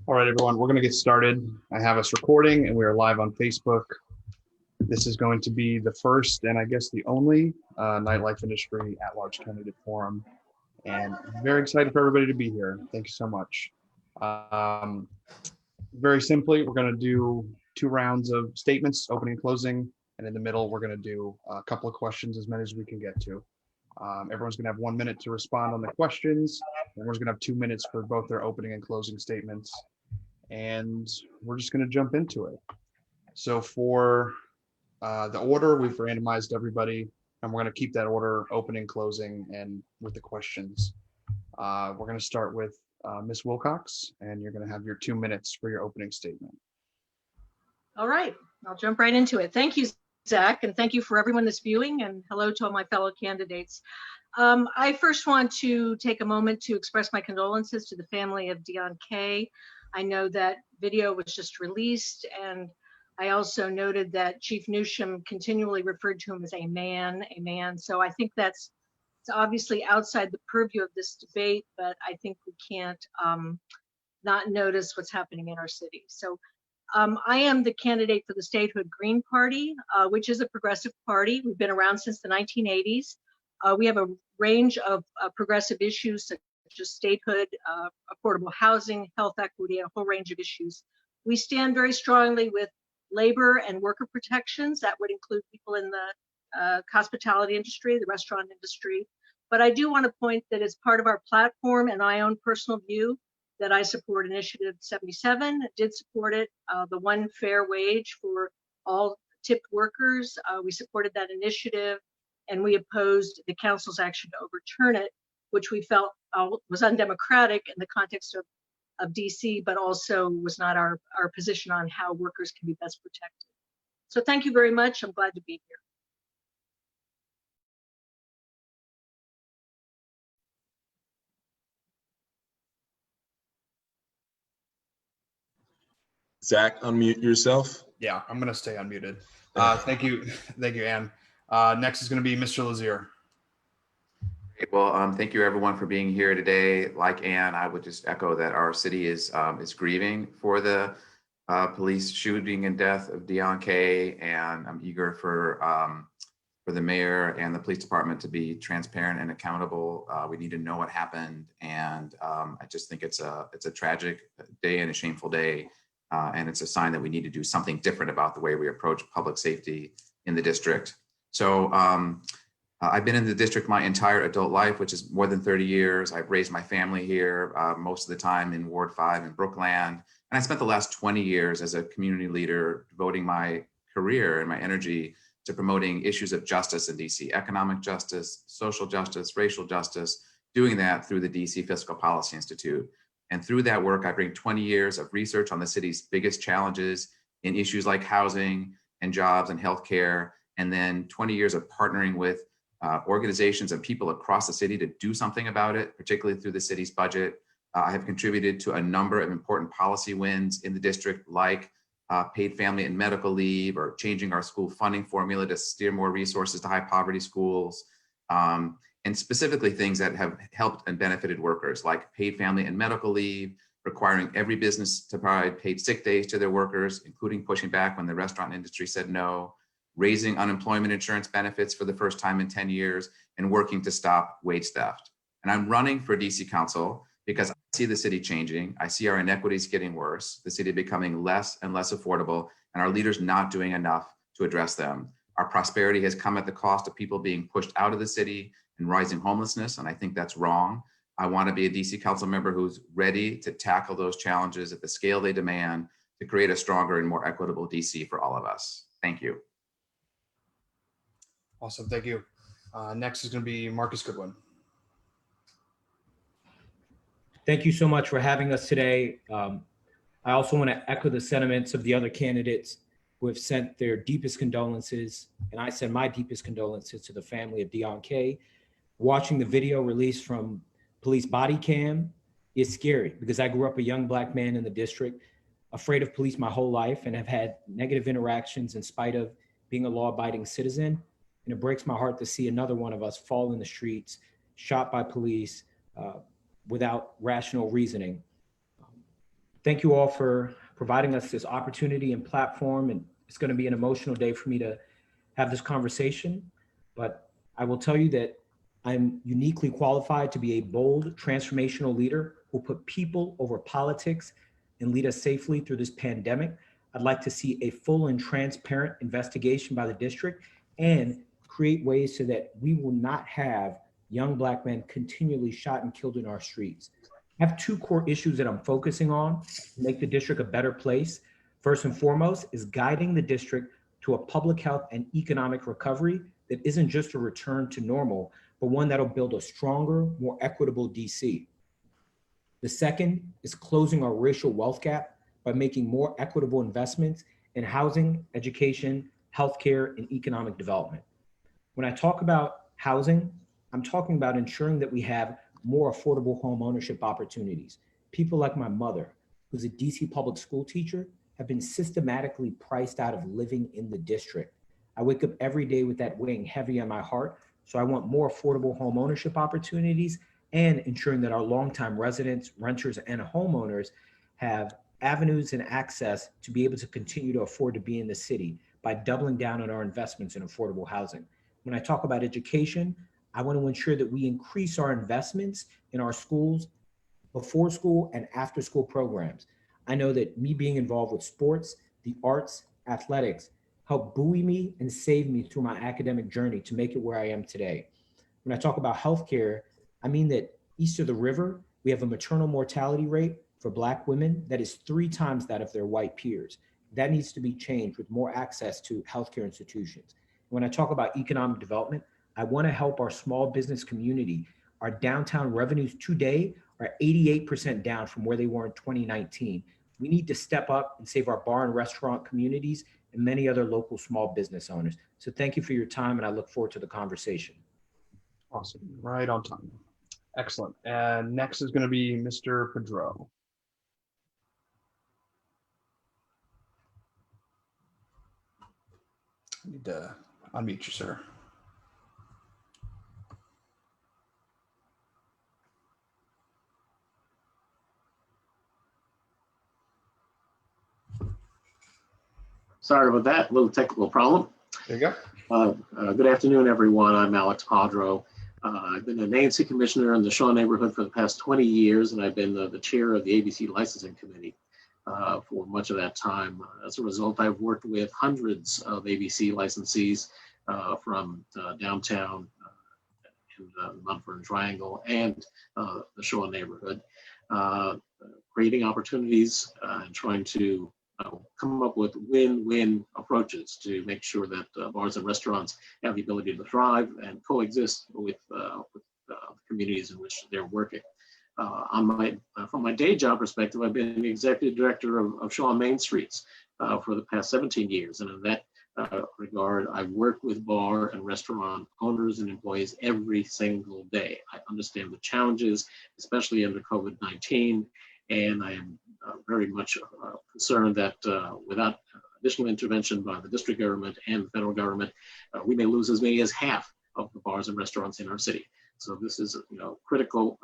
All right, everyone, we're going to get started. I have us recording and we are live on Facebook. This is going to be the first and I guess the only Nightlife Industry at-large candidate forum. And very excited for everybody to be here. Thank you so much. Very simply, we're going to do 2 rounds of statements, opening and closing. And in the middle, we're going to do a couple of questions, as many as we can get to. Everyone's going to have 1 minute to respond on the questions. Everyone's going to have 2 minutes for both their opening and closing statements. And we're just going to jump into it. So for the order, we've randomized everybody, and we're going to keep that order opening, closing, and with the questions. We're going to start with Ms. Wilcox, and you're going to have your 2 minutes for your opening statement. All right, I'll jump right into it. Thank you, Zach, and thank you for everyone that's viewing, and hello to all my fellow candidates. I first want to take a moment to express my condolences to the family of Deon Kay. I know that video was just released, and I also noted that Chief Newsham continually referred to him as a man. So I think it's obviously outside the purview of this debate, but I think we can't not notice what's happening in our city. So I am the candidate for the Statehood Green Party, which is a progressive party. We've been around since the 1980s. We have a range of progressive issues such as statehood, affordable housing, health equity, and a whole range of issues. We stand very strongly with labor and worker protections. That would include people in the hospitality industry, the restaurant industry. But I do want to point that as part of our platform and my own personal view that I support Initiative 77, did support it, the one fair wage for all tipped workers. We supported that initiative, and we opposed the council's action to overturn it, which we felt was undemocratic in the context of DC, but also was not our position on how workers can be best protected. So thank you very much. I'm glad to be here. Zach, unmute yourself. Yeah, I'm going to stay unmuted. Thank you, Ann. Next is going to be Mr. Lazere. Great. Well, thank you everyone for being here today. Like Ann, I would just echo that our city is grieving for the police shooting and death of Deon Kay, and I'm eager for the mayor and the police department to be transparent and accountable. We need to know what happened, and I just think it's a tragic day and a shameful day, and it's a sign that we need to do something different about the way we approach public safety in the district. So. I've been in the district my entire adult life, which is more than 30 years. I've raised my family here most of the time in Ward 5 in Brookland. And I spent the last 20 years as a community leader, devoting my career and my energy to promoting issues of justice in DC, economic justice, social justice, racial justice, doing that through the DC Fiscal Policy Institute. And through that work, I bring 20 years of research on the city's biggest challenges in issues like housing and jobs and healthcare, and then 20 years of partnering with organizations and people across the city to do something about it, particularly through the city's budget. I have contributed to a number of important policy wins in the district, like paid family and medical leave, or changing our school funding formula to steer more resources to high poverty schools, and specifically things that have helped and benefited workers, like paid family and medical leave, requiring every business to provide paid sick days to their workers, including pushing back when the restaurant industry said no, raising unemployment insurance benefits for the first time in 10 years, and working to stop wage theft. And I'm running for DC Council because I see the city changing. I see our inequities getting worse, the city becoming less and less affordable, and our leaders not doing enough to address them. Our prosperity has come at the cost of people being pushed out of the city and rising homelessness, and I think that's wrong. I want to be a DC Council member who's ready to tackle those challenges at the scale they demand to create a stronger and more equitable DC for all of us. Thank you. Awesome, thank you. Next is going to be Marcus Goodwin. Thank you so much for having us today. I also want to echo the sentiments of the other candidates who have sent their deepest condolences, and I send my deepest condolences to the family of Deon Kay. Watching the video released from police body cam is scary because I grew up a young Black man in the district, afraid of police my whole life, and have had negative interactions in spite of being a law-abiding citizen. And it breaks my heart to see another one of us fall in the streets, shot by police without rational reasoning. Thank you all for providing us this opportunity and platform. And it's going to be an emotional day for me to have this conversation. But I will tell you that I'm uniquely qualified to be a bold, transformational leader who will put people over politics and lead us safely through this pandemic. I'd like to see a full and transparent investigation by the district and create ways so that we will not have young Black men continually shot and killed in our streets. I have two core issues that I'm focusing on to make the district a better place. First and foremost is guiding the district to a public health and economic recovery that isn't just a return to normal, but one that'll build a stronger, more equitable DC. The second is closing our racial wealth gap by making more equitable investments in housing, education, healthcare, and economic development. When I talk about housing, I'm talking about ensuring that we have more affordable home ownership opportunities. People like my mother, who's a DC public school teacher, have been systematically priced out of living in the district. I wake up every day with that weighing heavy on my heart. So I want more affordable home ownership opportunities and ensuring that our longtime residents, renters, and homeowners have avenues and access to be able to continue to afford to be in the city by doubling down on our investments in affordable housing. When I talk about education, I want to ensure that we increase our investments in our schools, before school and after school programs. I know that me being involved with sports, the arts, athletics, help buoy me and save me through my academic journey to make it where I am today. When I talk about healthcare, I mean that east of the river, we have a maternal mortality rate for Black women that is 3 times that of their white peers. That needs to be changed with more access to healthcare institutions. When I talk about economic development, I want to help our small business community. Our downtown revenues today are 88% down from where they were in 2019. We need to step up and save our bar and restaurant communities and many other local small business owners. So thank you for your time, and I look forward to the conversation. Awesome, right on time. Excellent. And next is going to be Mr. Padro. I need to unmute you, sir. Sorry about that, little technical problem. There you go. Good afternoon, everyone. I'm Alex Padro. I've been an ANC commissioner in the Shaw neighborhood for the past 20 years, and I've been the chair of the ABC licensing committee for much of that time. As a result, I've worked with hundreds of ABC licensees from downtown in the Mount Vernon Triangle and the Shaw neighborhood, creating opportunities and trying to come up with win-win approaches to make sure that bars and restaurants have the ability to thrive and coexist with the communities in which they're working. From my day job perspective, I've been the executive director of Shaw Main Streets for the past 17 years. And in that regard, I work with bar and restaurant owners and employees every single day. I understand the challenges, especially under COVID-19, and I am very much concerned that without additional intervention by the district government and the federal government, we may lose as many as half of the bars and restaurants in our city. So this is critical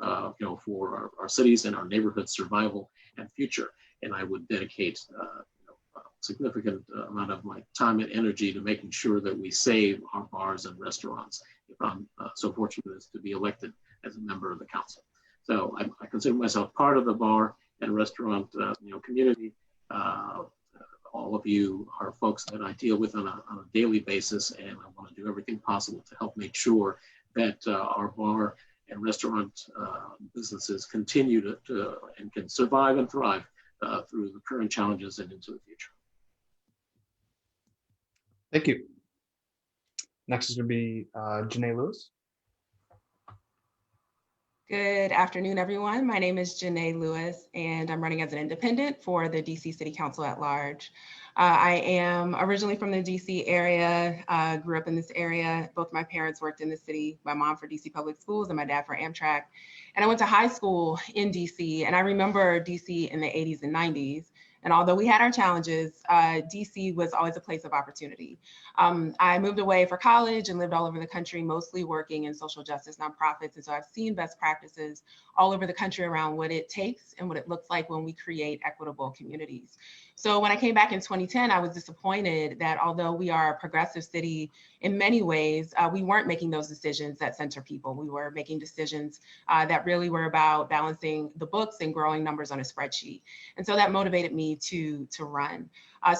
for our cities and our neighborhood survival and future. And I would dedicate a significant amount of my time and energy to making sure that we save our bars and restaurants if I'm so fortunate as to be elected as a member of the council. So I consider myself part of the bar and restaurant community. All of you are folks that I deal with on a daily basis, and I want to do everything possible to help make sure that our bar and restaurant businesses continue to and can survive and thrive through the current challenges and into the future. Thank you. Next is going to be Janae Lewis. Good afternoon, everyone. My name is Janae Lewis, and I'm running as an independent for the DC City Council at large. I am originally from the DC area, grew up in this area. Both my parents worked in the city, my mom for DC Public Schools and my dad for Amtrak. And I went to high school in DC, and I remember DC in the 80s and 90s. And although we had our challenges, DC was always a place of opportunity. I moved away for college and lived all over the country, mostly working in social justice nonprofits. And so I've seen best practices all over the country around what it takes and what it looks like when we create equitable communities. So when I came back in 2010, I was disappointed that although we are a progressive city in many ways, we weren't making those decisions that center people. We were making decisions that really were about balancing the books and growing numbers on a spreadsheet. And so that motivated me to run.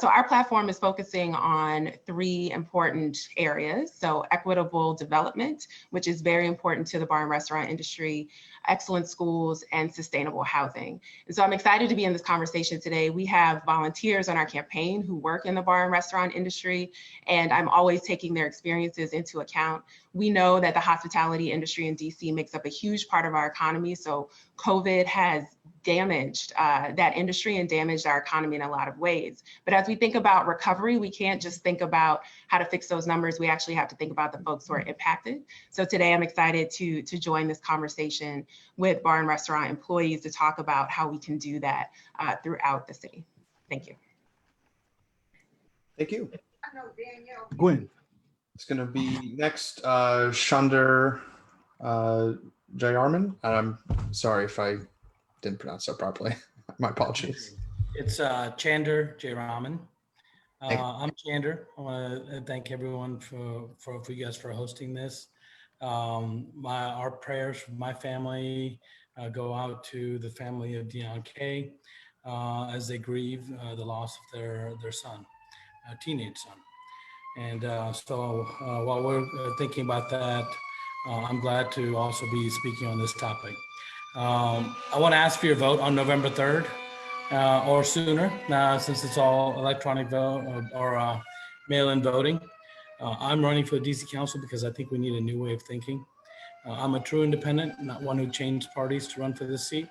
So our platform is focusing on 3 important areas. So equitable development, which is very important to the bar and restaurant industry, excellent schools, and sustainable housing. And so I'm excited to be in this conversation today. We have volunteers on our campaign who work in the bar and restaurant industry, and I'm always taking their experiences into account. We know that the hospitality industry in DC makes up a huge part of our economy. So COVID has damaged that industry and damaged our economy in a lot of ways. But as we think about recovery, we can't just think about how to fix those numbers. We actually have to think about the folks who are impacted. So today I'm excited to join this conversation with bar and restaurant employees to talk about how we can do that throughout the city. Thank you. Thank you. Gwen. It's going to be next, Chander Jayaraman. I'm sorry if I didn't pronounce that properly. My apologies. It's Chander Jayaraman. Thank you. I'm Chander. I want to thank everyone for you guys for hosting this. Our prayers for my family go out to the family of Deon Kay as they grieve the loss of their son, a teenage son. And so while we're thinking about that, I'm glad to also be speaking on this topic. I want to ask for your vote on November 3rd or sooner, since it's all electronic vote or mail-in voting. I'm running for the DC Council because I think we need a new way of thinking. I'm a true independent, not one who changed parties to run for this seat.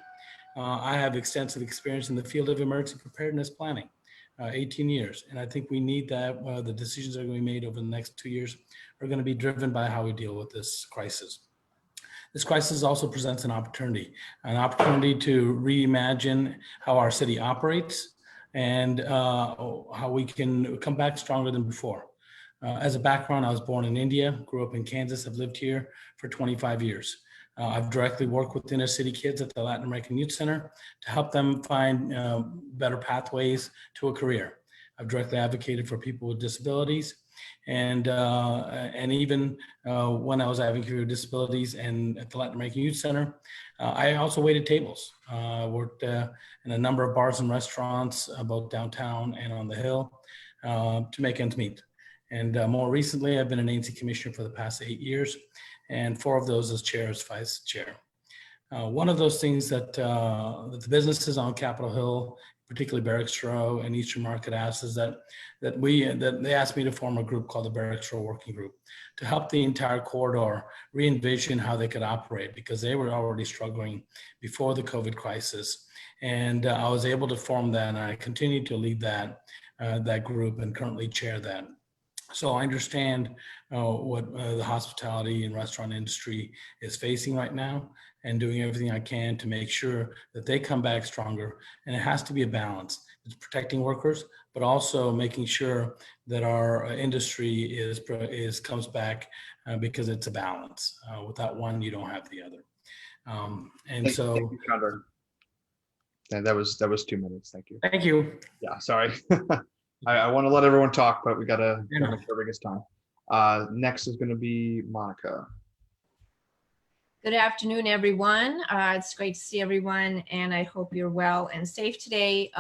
I have extensive experience in the field of emergency preparedness planning, 18 years. And I think we need that. The decisions that are going to be made over the next 2 years are going to be driven by how we deal with this crisis. This crisis also presents an opportunity to reimagine how our city operates and how we can come back stronger than before. As a background, I was born in India, grew up in Kansas. I've lived here for 25 years. I've directly worked with inner city kids at the Latin American Youth Center to help them find better pathways to a career. I've directly advocated for people with disabilities. And even when I was advocating for disabilities and at the Latin American Youth Center, I also waited tables. Worked in a number of bars and restaurants, both downtown and on the Hill, to make ends meet. And more recently, I've been an ANC commissioner for the past 8 years, and 4 of those as chair, as vice chair. One of those things that the businesses on Capitol Hill, particularly Barracks Row and Eastern Market, asked is that they asked me to form a group called the Barracks Row Working Group to help the entire corridor re-envision how they could operate, because they were already struggling before the COVID crisis. And I was able to form that, and I continue to lead that group and currently chair that. So I understand what the hospitality and restaurant industry is facing right now, and doing everything I can to make sure that they come back stronger. And it has to be a balance. It's protecting workers, but also making sure that our industry comes back because it's a balance. Without one, you don't have the other. And so. Thank you, Chander. Yeah, that was 2 minutes. Thank you. Thank you. Yeah, sorry. I want to let everyone talk, but we gotta make sure everybody gets time. Next is going to be Monica. Good afternoon, everyone. It's great to see everyone, and I hope you're well and safe today.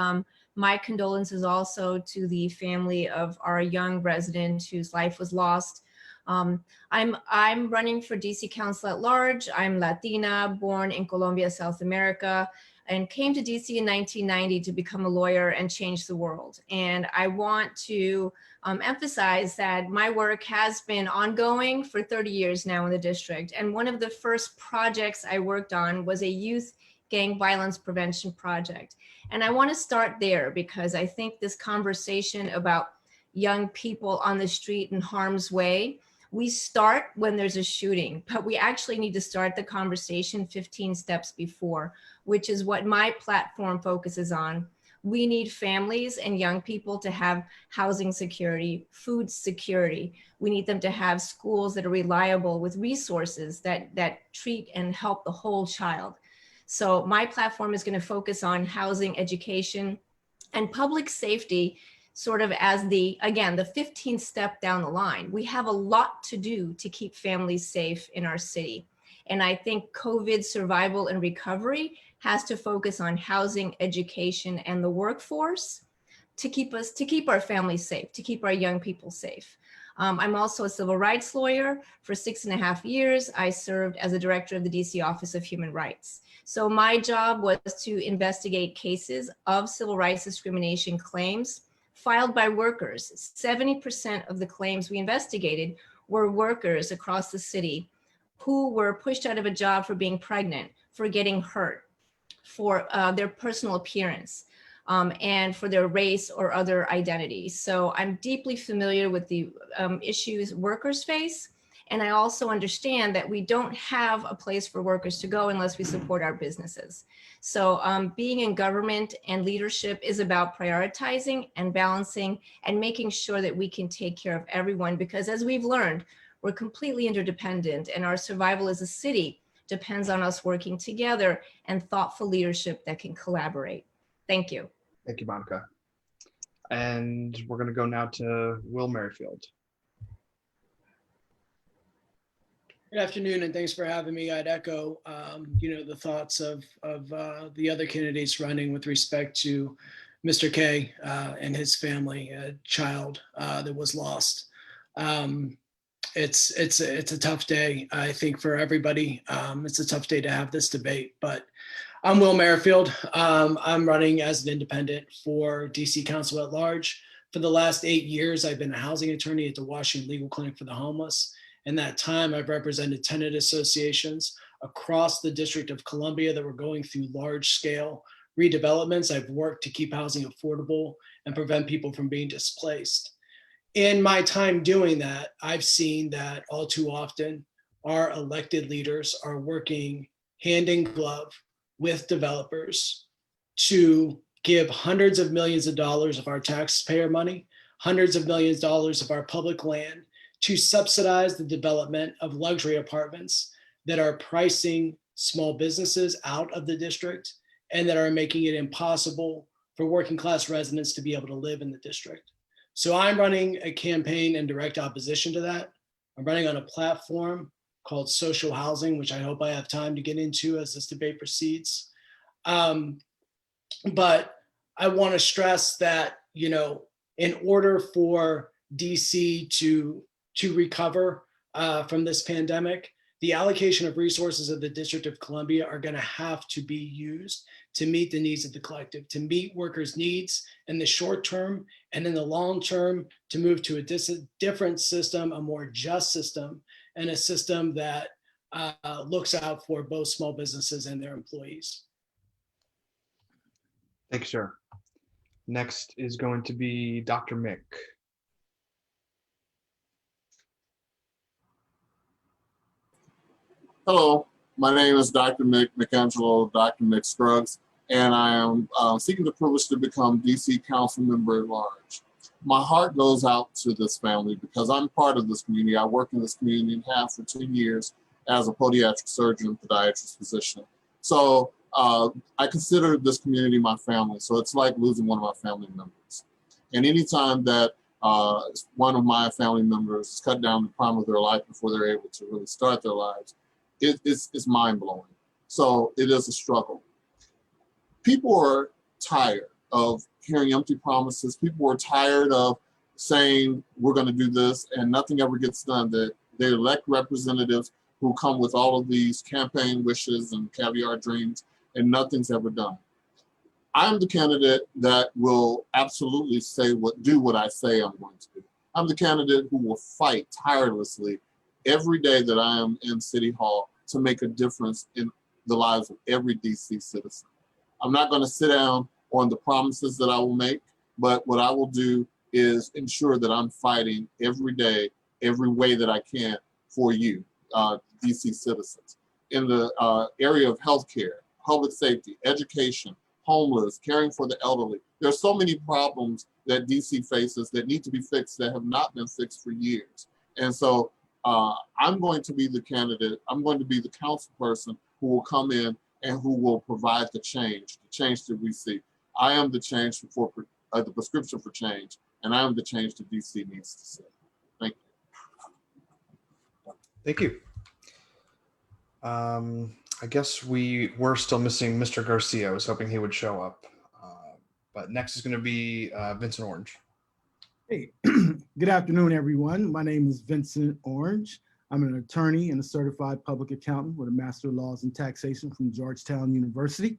My condolences also to the family of our young resident whose life was lost. I'm running for DC Council at Large. I'm Latina, born in Colombia, South America, and came to DC in 1990 to become a lawyer and change the world. And I want to emphasize that my work has been ongoing for 30 years now in the district. And one of the first projects I worked on was a youth gang violence prevention project. And I want to start there because I think this conversation about young people on the street in harm's way, we start when there's a shooting, but we actually need to start the conversation 15 steps before, which is what my platform focuses on, We need families and young people to have housing security, food security. We need them to have schools that are reliable with resources that treat and help the whole child. So my platform is going to focus on housing, education, and public safety, sort of as the 15th step down the line. We have a lot to do to keep families safe in our city. And I think COVID survival and recovery has to focus on housing, education, and the workforce to keep our families safe, to keep our young people safe. I'm also a civil rights lawyer. For 6.5 years, I served as a director of the DC Office of Human Rights. So my job was to investigate cases of civil rights discrimination claims filed by workers. 70% of the claims we investigated were workers across the city who were pushed out of a job for being pregnant, for getting hurt, for their personal appearance, and for their race or other identities. So I'm deeply familiar with the issues workers face. And I also understand that we don't have a place for workers to go unless we support our businesses. So being in government and leadership is about prioritizing and balancing and making sure that we can take care of everyone, because as we've learned, we're completely interdependent, and our survival as a city depends on us working together and thoughtful leadership that can collaborate. Thank you. Thank you, Monica. And we're going to go now to Will Merrifield. Good afternoon, and thanks for having me. I'd echo, the thoughts of the other candidates running with respect to Mr. K and his family, a child that was lost. It's a tough day, I think, for everybody. It's a tough day to have this debate, but I'm Will Merrifield. I'm running as an independent for DC Council at Large. For the last 8 years, I've been a housing attorney at the Washington Legal Clinic for the Homeless. In that time, I've represented tenant associations across the District of Columbia that were going through large-scale redevelopments. I've worked to keep housing affordable and prevent people from being displaced. In my time doing that, I've seen that all too often, our elected leaders are working hand in glove with developers to give hundreds of millions of dollars of our taxpayer money, hundreds of millions of dollars of our public land to subsidize the development of luxury apartments that are pricing small businesses out of the district and that are making it impossible for working class residents to be able to live in the district. So I'm running a campaign in direct opposition to that. I'm running on a platform called Social Housing, which I hope I have time to get into as this debate proceeds. But I want to stress that, in order for DC to recover from this pandemic, the allocation of resources of the District of Columbia are going to have to be used to meet the needs of the collective, to meet workers' needs in the short term, and in the long term, to move to a different system, a more just system, and a system that looks out for both small businesses and their employees. Thanks, sir. Next is going to be Dr. Mick. Hello, my name is Dr. Michelangelo Scruggs, and I am seeking the privilege to become DC Council Member at Large. My heart goes out to this family because I'm part of this community. I worked in this community and have for 2 years as a podiatric surgeon, podiatrist physician. So I consider this community my family. So it's like losing one of my family members. And anytime that one of my family members is cut down the prime of their life before they're able to really start their lives, it's mind-blowing. So it is a struggle. People are tired of hearing empty promises. People are tired of saying we're going to do this and nothing ever gets done. They elect representatives who come with all of these campaign wishes and caviar dreams, and nothing's ever done. I'm the candidate that will absolutely do what I say I'm going to do. I'm the candidate who will fight tirelessly every day that I am in City Hall to make a difference in the lives of every DC citizen. I'm not going to sit down on the promises that I will make, but what I will do is ensure that I'm fighting every day, every way that I can for you, DC citizens. In the area of healthcare, public safety, education, homeless, caring for the elderly, There's so many problems that DC faces that need to be fixed that have not been fixed for years. And so I'm going to be the candidate, I'm going to be the council person who will come in and who will provide the change that we see. I am the change for the prescription for change, and I am the change that DC needs to see. Thank you. Thank you. I guess we're still missing Mr. Garcia. I was hoping he would show up. But next is going to be Vincent Orange. Hey, good afternoon, everyone. My name is Vincent Orange. I'm an attorney and a certified public accountant with a Master of Laws in Taxation from Georgetown University.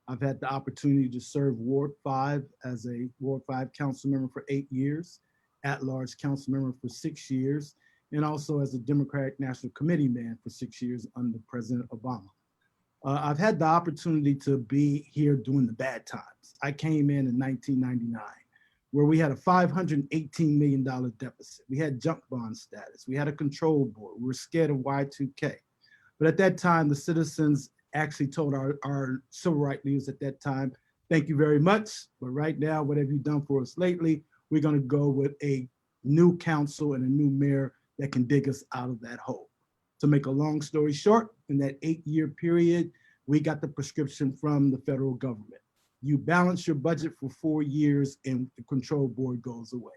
I've had the opportunity to serve Ward 5 as a Ward 5 council member for 8 years, at-large council member for 6 years, and also as a Democratic National Committee man for 6 years under President Obama. I've had the opportunity to be here during the bad times. I came in 1999, where we had a $518 million deficit. We had junk bond status. We had a control board. We were scared of Y2K. But at that time, the citizens actually told our civil rights leaders at that time, thank you very much. But right now, what have you done for us lately? We're going to go with a new council and a new mayor that can dig us out of that hole. To make a long story short, in that 8-year period, we got the prescription from the federal government. You balance your budget for 4 years and the control board goes away.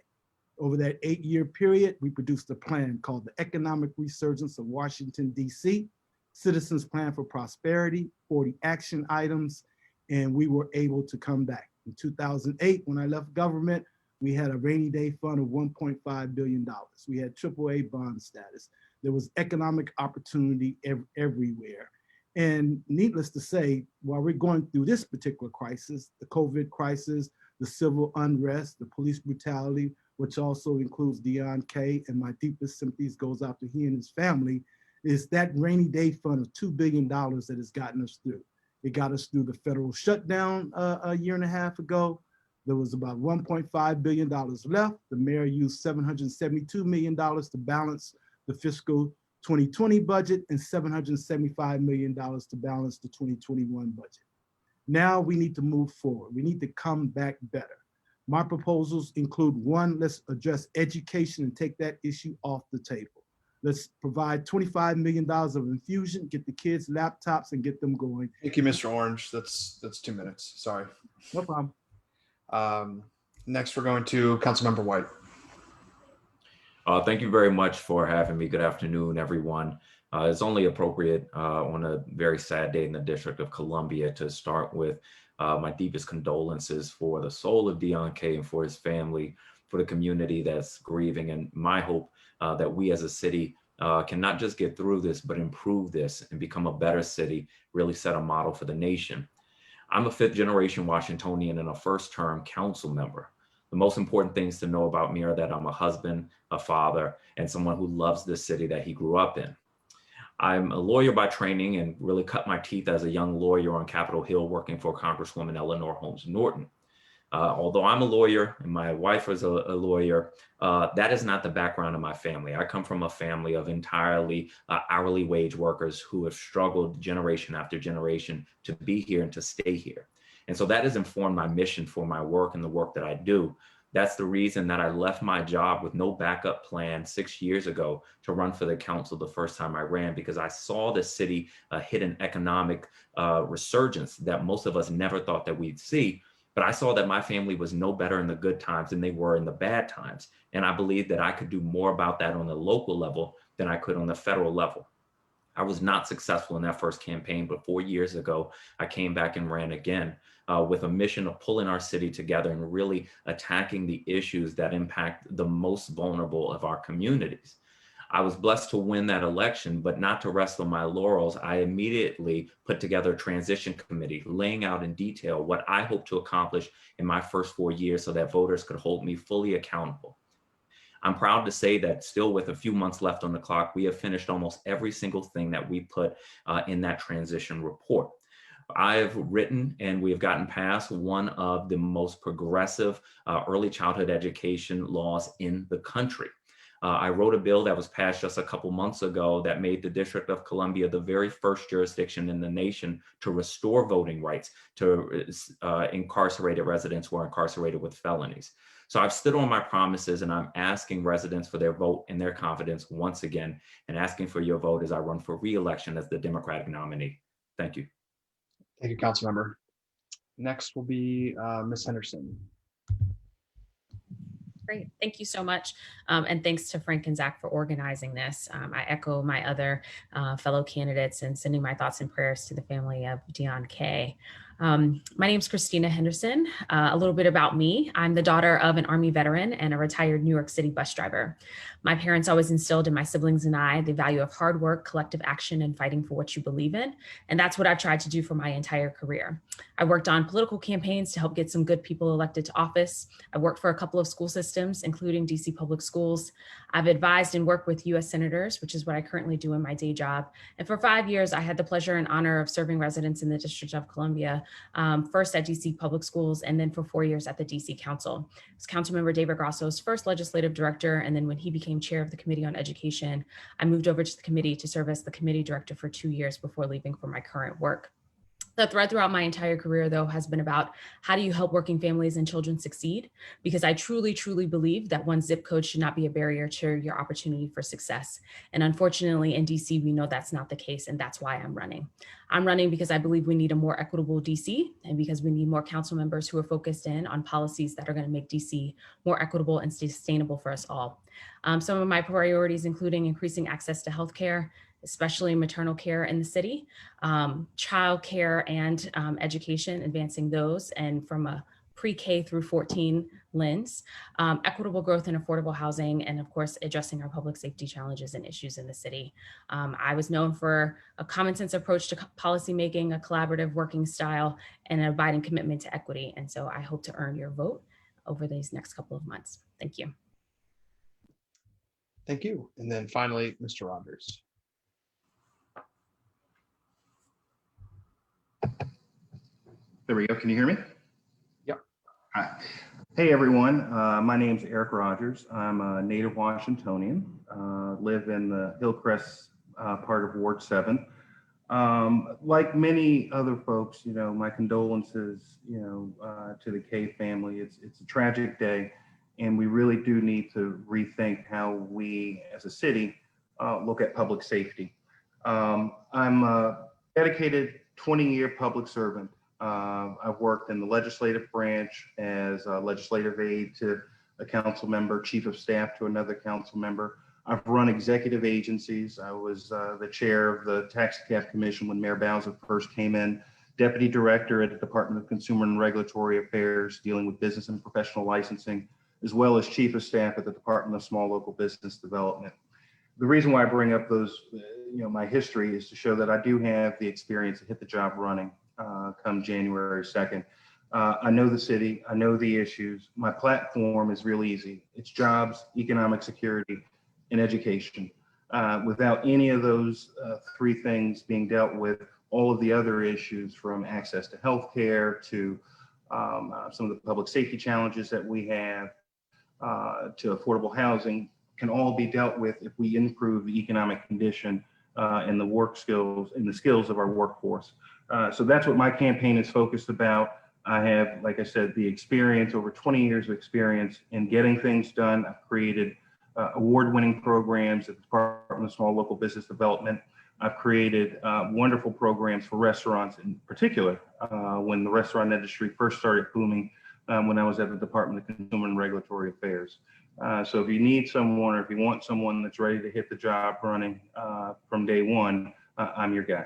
Over that 8-year period, we produced a plan called the Economic Resurgence of Washington, D.C., Citizens Plan for Prosperity, 40 action items, and we were able to come back. In 2008, when I left government, we had a rainy day fund of $1.5 billion. We had AAA bond status. There was economic opportunity everywhere. And needless to say, while we're going through this particular crisis, the COVID crisis, the civil unrest, the police brutality, which also includes Deon K, and my deepest sympathies goes out to he and his family, is that rainy day fund of $2 billion that has gotten us through. It got us through the federal shutdown a year and a half ago. There was about $1.5 billion left. The mayor used $772 million to balance the fiscal 2020 budget and $775 million to balance the 2021 budget. Now we need to move forward. We need to come back better. My proposals include: 1, let's address education and take that issue off the table. Let's provide $25 million of infusion, get the kids laptops and get them going. Thank you, Mr. Orange. That's 2 minutes. Sorry. No problem. Next, we're going to Councilmember White. Thank you very much for having me. Good afternoon, everyone. It's only appropriate on a very sad day in the District of Columbia to start with my deepest condolences for the soul of Deon K and for his family, for the community that's grieving, and my hope that we as a city can not just get through this, but improve this and become a better city, really set a model for the nation. I'm a 5th-generation Washingtonian and a first-term council member. The most important things to know about me are that I'm a husband, a father, and someone who loves this city that he grew up in. I'm a lawyer by training and really cut my teeth as a young lawyer on Capitol Hill working for Congresswoman Eleanor Holmes Norton. Although I'm a lawyer and my wife was a lawyer, that is not the background of my family. I come from a family of entirely hourly wage workers who have struggled generation after generation to be here and to stay here. And so that has informed my mission for my work and the work that I do. That's the reason that I left my job with no backup plan 6 years ago to run for the council the first time I ran, because I saw the city hit an economic resurgence that most of us never thought that we'd see. But I saw that my family was no better in the good times than they were in the bad times. And I believed that I could do more about that on the local level than I could on the federal level. I was not successful in that first campaign, but 4 years ago, I came back and ran again with a mission of pulling our city together and really attacking the issues that impact the most vulnerable of our communities. I was blessed to win that election, but not to rest on my laurels. I immediately put together a transition committee, laying out in detail what I hope to accomplish in my first 4 years so that voters could hold me fully accountable. I'm proud to say that still with a few months left on the clock, we have finished almost every single thing that we put in that transition report. I've written and we have gotten past one of the most progressive early childhood education laws in the country. I wrote a bill that was passed just a couple months ago that made the District of Columbia the very first jurisdiction in the nation to restore voting rights to incarcerated residents who are incarcerated with felonies. So I've stood on my promises, and I'm asking residents for their vote and their confidence once again, and asking for your vote as I run for re-election as the Democratic nominee. Thank you. Thank you, Councilmember. Next will be Ms. Henderson. Great. Thank you so much. And thanks to Frank and Zach for organizing this. I echo my other fellow candidates and sending my thoughts and prayers to the family of Deon Kay. My name is Christina Henderson. A little bit about me. I'm the daughter of an Army veteran and a retired New York City bus driver. My parents always instilled in my siblings and I the value of hard work, collective action, and fighting for what you believe in. And that's what I've tried to do for my entire career. I worked on political campaigns to help get some good people elected to office. I worked for a couple of school systems, including DC Public Schools. I've advised and worked with US senators, which is what I currently do in my day job. And for 5 years, I had the pleasure and honor of serving residents in the District of Columbia, first at DC Public Schools, and then for 4 years at the DC Council. I was Councilmember David Grosso's first legislative director, and then when he became chair of the Committee on Education, I moved over to the committee to serve as the committee director for 2 years before leaving for my current work. The thread throughout my entire career, though, has been about how do you help working families and children succeed? Because I truly, truly believe that one zip code should not be a barrier to your opportunity for success. And unfortunately, in DC, we know that's not the case, and that's why I'm running. I'm running because I believe we need a more equitable DC, and because we need more council members who are focused in on policies that are going to make DC more equitable and sustainable for us all. Some of my priorities, including increasing access to healthcare, especially maternal care in the city, child care and education, advancing those, and from a pre-K through 14 lens, equitable growth and affordable housing, and of course, addressing our public safety challenges and issues in the city. I was known for a common sense approach to policymaking, a collaborative working style, and an abiding commitment to equity. And so I hope to earn your vote over these next couple of months. Thank you. Thank you. And then finally, Mr. Rodgers. There we go. Can you hear me? Yep. Hi. Hey, everyone. My name is Eric Rodgers. I'm a native Washingtonian, live in the Hillcrest part of Ward 7. Like many other folks, my condolences, to the Kay family. It's a tragic day, and we really do need to rethink how we as a city look at public safety. I'm a dedicated 20-year public servant. I've worked in the legislative branch as a legislative aide to a council member, chief of staff to another council member. I've run executive agencies. I was the chair of the Tax Cap Commission when Mayor Bowser first came in, deputy director at the Department of Consumer and Regulatory Affairs, dealing with business and professional licensing, as well as chief of staff at the Department of Small Local Business Development. The reason why I bring up those, my history is to show that I do have the experience to hit the job running come January 2nd. I know the city, I know the issues. My platform is real easy. It's jobs, economic security, and education. Without any of those three things being dealt with, all of the other issues from access to healthcare to some of the public safety challenges that we have to affordable housing can all be dealt with if we improve the economic condition and the work skills and the skills of our workforce. So that's what my campaign is focused about. I have, like I said, the experience, over 20 years of experience in getting things done. I've created award-winning programs at the Department of Small Local Business Development. I've created wonderful programs for restaurants in particular when the restaurant industry first started booming when I was at the Department of Consumer and Regulatory Affairs. So if you need someone, or if you want someone that's ready to hit the job running from day one, I'm your guy.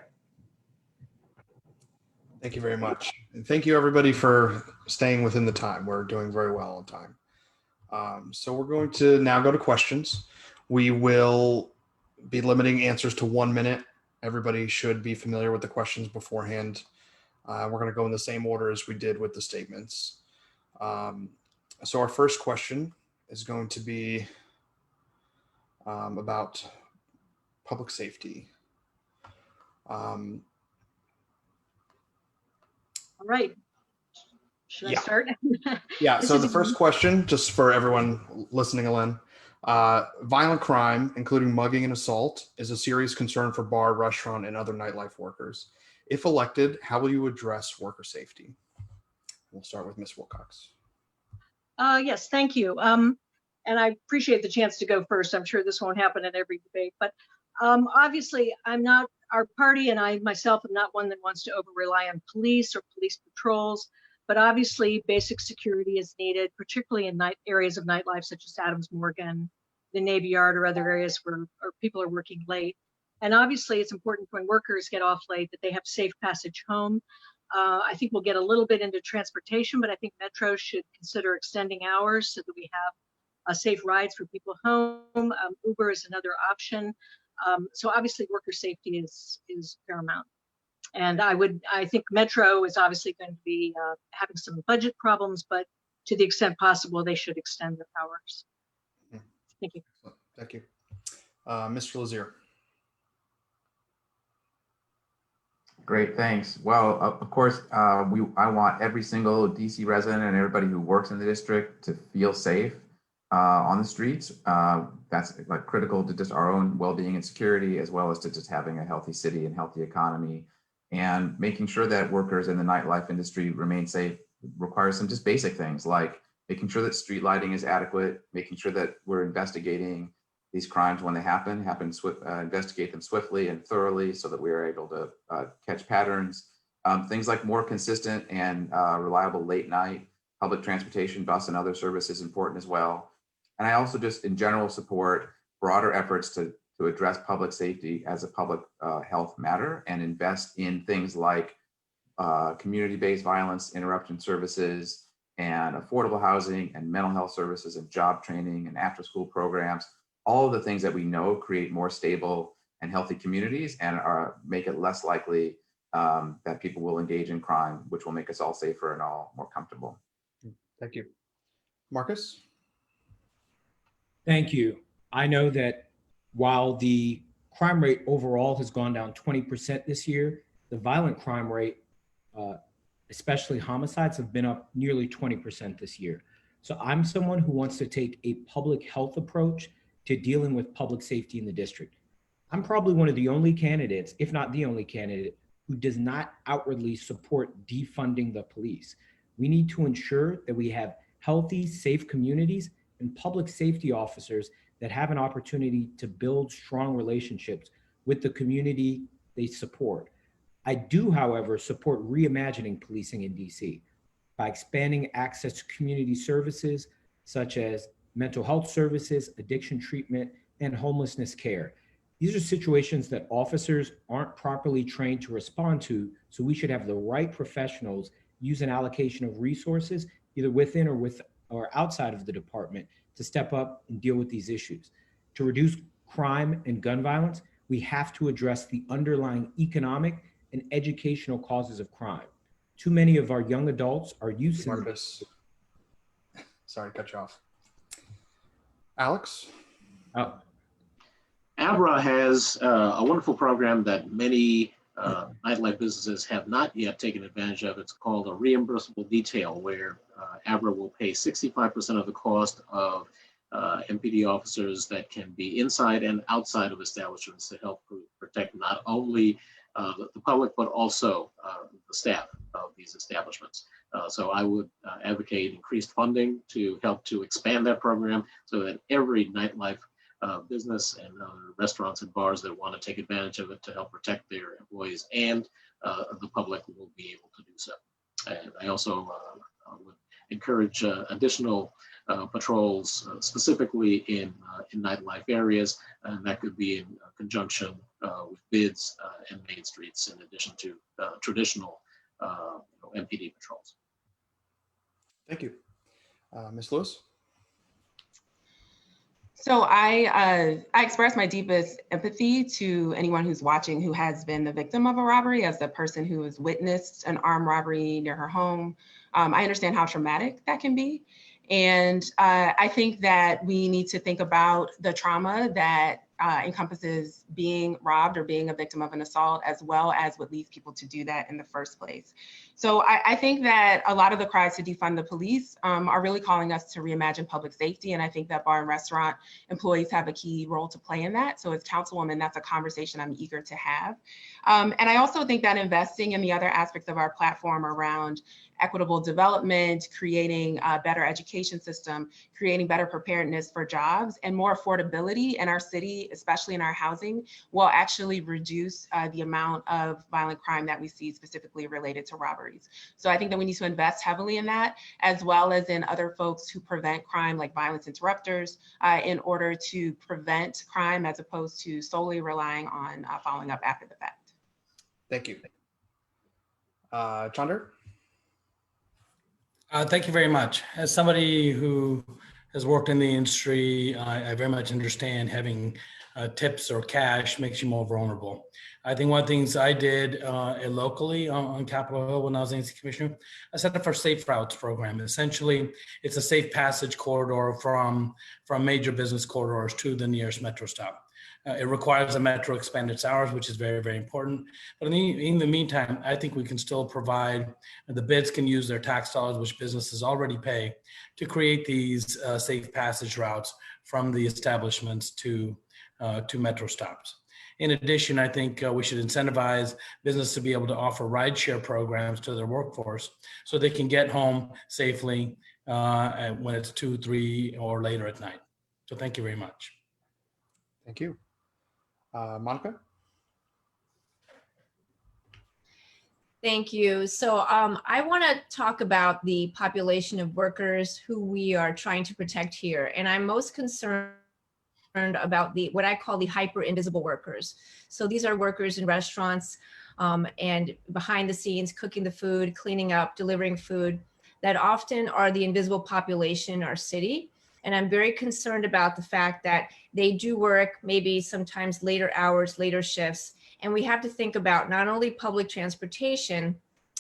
Thank you very much. And thank you everybody for staying within the time. We're doing very well on time. So we're going to now go to questions. We will be limiting answers to 1 minute. Everybody should be familiar with the questions beforehand. We're going to go in the same order as we did with the statements. So our first question is going to be about public safety. All right. Should I start? Yeah. So the first question, just for everyone listening, Ellen, Violent crime, including mugging and assault, is a serious concern for bar, restaurant, and other nightlife workers. If elected, how will you address worker safety? We'll start with Ms. Wilcox. Yes, thank you. And I appreciate the chance to go first. I'm sure this won't happen in every debate, but obviously our party and I myself am not one that wants to over rely on police or police patrols, but obviously basic security is needed, particularly in areas of nightlife such as Adams Morgan, the Navy Yard, or other areas where people are working late. And obviously it's important when workers get off late that they have safe passage home. I think we'll get a little bit into transportation, but I think Metro should consider extending hours so that we have safe rides for people home. Uber is another option. So obviously worker safety is paramount. And I think Metro is obviously going to be having some budget problems, but to the extent possible, they should extend their hours. Thank you. Thank you. Mr. Lazere. Great, thanks. Well, of course, I want every single DC resident and everybody who works in the district to feel safe on the streets. That's like critical to just our own well-being and security, as well as to just having a healthy city and healthy economy. And making sure that workers in the nightlife industry remain safe requires some just basic things like making sure that street lighting is adequate, making sure that we're investigating these crimes when they happen, investigate them swiftly and thoroughly so that we are able to catch patterns. Things like more consistent and reliable late night public transportation, bus and other services important as well. And I also just in general support broader efforts to address public safety as a public health matter and invest in things like community-based violence interruption services and affordable housing and mental health services and job training and after-school programs. All of the things that we know create more stable and healthy communities and make it less likely that people will engage in crime, which will make us all safer and all more comfortable. Thank you. Marcus? Thank you. I know that while the crime rate overall has gone down 20% this year, the violent crime rate, especially homicides, have been up nearly 20% this year. So I'm someone who wants to take a public health approach to dealing with public safety in the district. I'm probably one of the only candidates, if not the only candidate, who does not outwardly support defunding the police. We need to ensure that we have healthy, safe communities and public safety officers that have an opportunity to build strong relationships with the community they support. I do, however, support reimagining policing in DC by expanding access to community services such as mental health services, addiction treatment, and homelessness care. These are situations that officers aren't properly trained to respond to, so we should have the right professionals use an allocation of resources either within or outside of the department to step up and deal with these issues. To reduce crime and gun violence, we have to address the underlying economic and educational causes of crime. Too many of our young adults are using Marcus. Sorry to cut you off. Alex? ABRA has a wonderful program that many nightlife businesses have not yet taken advantage of. It's called a reimbursable detail, where ABRA will pay 65% of the cost of MPD officers that can be inside and outside of establishments to help protect not only the public, but also the staff of these establishments. So I would advocate increased funding to help to expand that program so that every nightlife business and restaurants and bars that want to take advantage of it to help protect their employees and the public will be able to do so. And I also would encourage additional patrols specifically in nightlife areas, and that could be in conjunction with bids and main streets in addition to traditional MPD patrols. Thank you. Ms. Lewis? So I express my deepest empathy to anyone who's watching who has been the victim of a robbery, as the person who has witnessed an armed robbery near her home. I understand how traumatic that can be. And I think that we need to think about the trauma that encompasses being robbed or being a victim of an assault, as well as what leads people to do that in the first place. So I think that a lot of the cries to defund the police are really calling us to reimagine public safety. And I think that bar and restaurant employees have a key role to play in that. So as Councilwoman, that's a conversation I'm eager to have. And I also think that investing in the other aspects of our platform around equitable development, creating a better education system, creating better preparedness for jobs, and more affordability in our city, especially in our housing, will actually reduce the amount of violent crime that we see specifically related to robberies. So I think that we need to invest heavily in that, as well as in other folks who prevent crime, like violence interrupters, in order to prevent crime as opposed to solely relying on following up after the fact. Thank you. Chander? Thank you very much. As somebody who has worked in the industry, I very much understand having tips or cash makes you more vulnerable. I think one of the things I did locally on Capitol Hill when I was ANC commissioner, I set up our Safe Routes program. Essentially, it's a safe passage corridor from major business corridors to the nearest metro stop. It requires a metro expand its hours, which is very, very important. But in the meantime, I think we can still provide, the bids can use their tax dollars, which businesses already pay, to create these safe passage routes from the establishments to metro stops. In addition, I think we should incentivize business to be able to offer rideshare programs to their workforce so they can get home safely when it's 2, 3, or later at night. So thank you very much. Thank you. Monica? Thank you. So I want to talk about the population of workers who we are trying to protect here. And I'm most concerned about what I call the hyper invisible workers. So these are workers in restaurants and behind the scenes, cooking the food, cleaning up, delivering food, that often are the invisible population in our city. And I'm very concerned about the fact that they do work maybe sometimes later hours, later shifts. And we have to think about not only public transportation,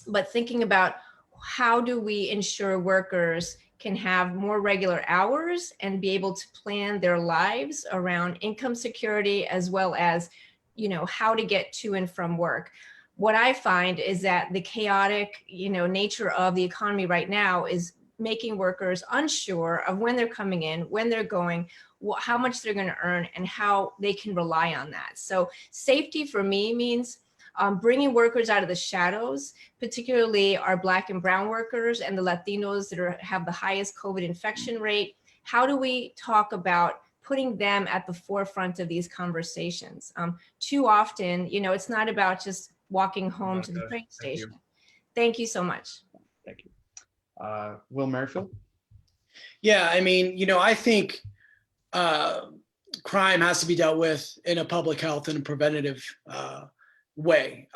but thinking about how do we ensure workers can have more regular hours and be able to plan their lives around income security, as well as, you know, how to get to and from work. What I find is that the chaotic, nature of the economy right now is making workers unsure of when they're coming in, when they're going, how much they're going to earn, and how they can rely on that. So safety for me means bringing workers out of the shadows, particularly our Black and brown workers and the Latinos that have the highest COVID infection rate. How do we talk about putting them at the forefront of these conversations? Too often, it's not about just walking home to the train station. Thank you so much. Thank you. Will Merrifield? Yeah, I mean, I think crime has to be dealt with in a public health and a preventative way.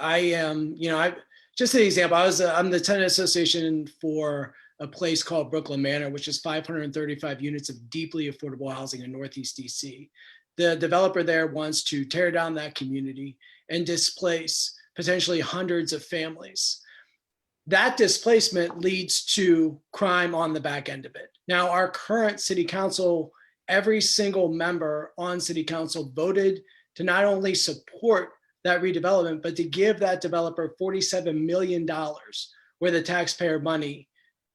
Just an example, I'm the tenant association for a place called Brooklyn Manor, which is 535 units of deeply affordable housing in Northeast DC. The developer there wants to tear down that community and displace potentially hundreds of families. That displacement leads to crime on the back end of it. Now, our current city council, every single member on city council voted to not only support that redevelopment, but to give that developer $47 million worth of taxpayer money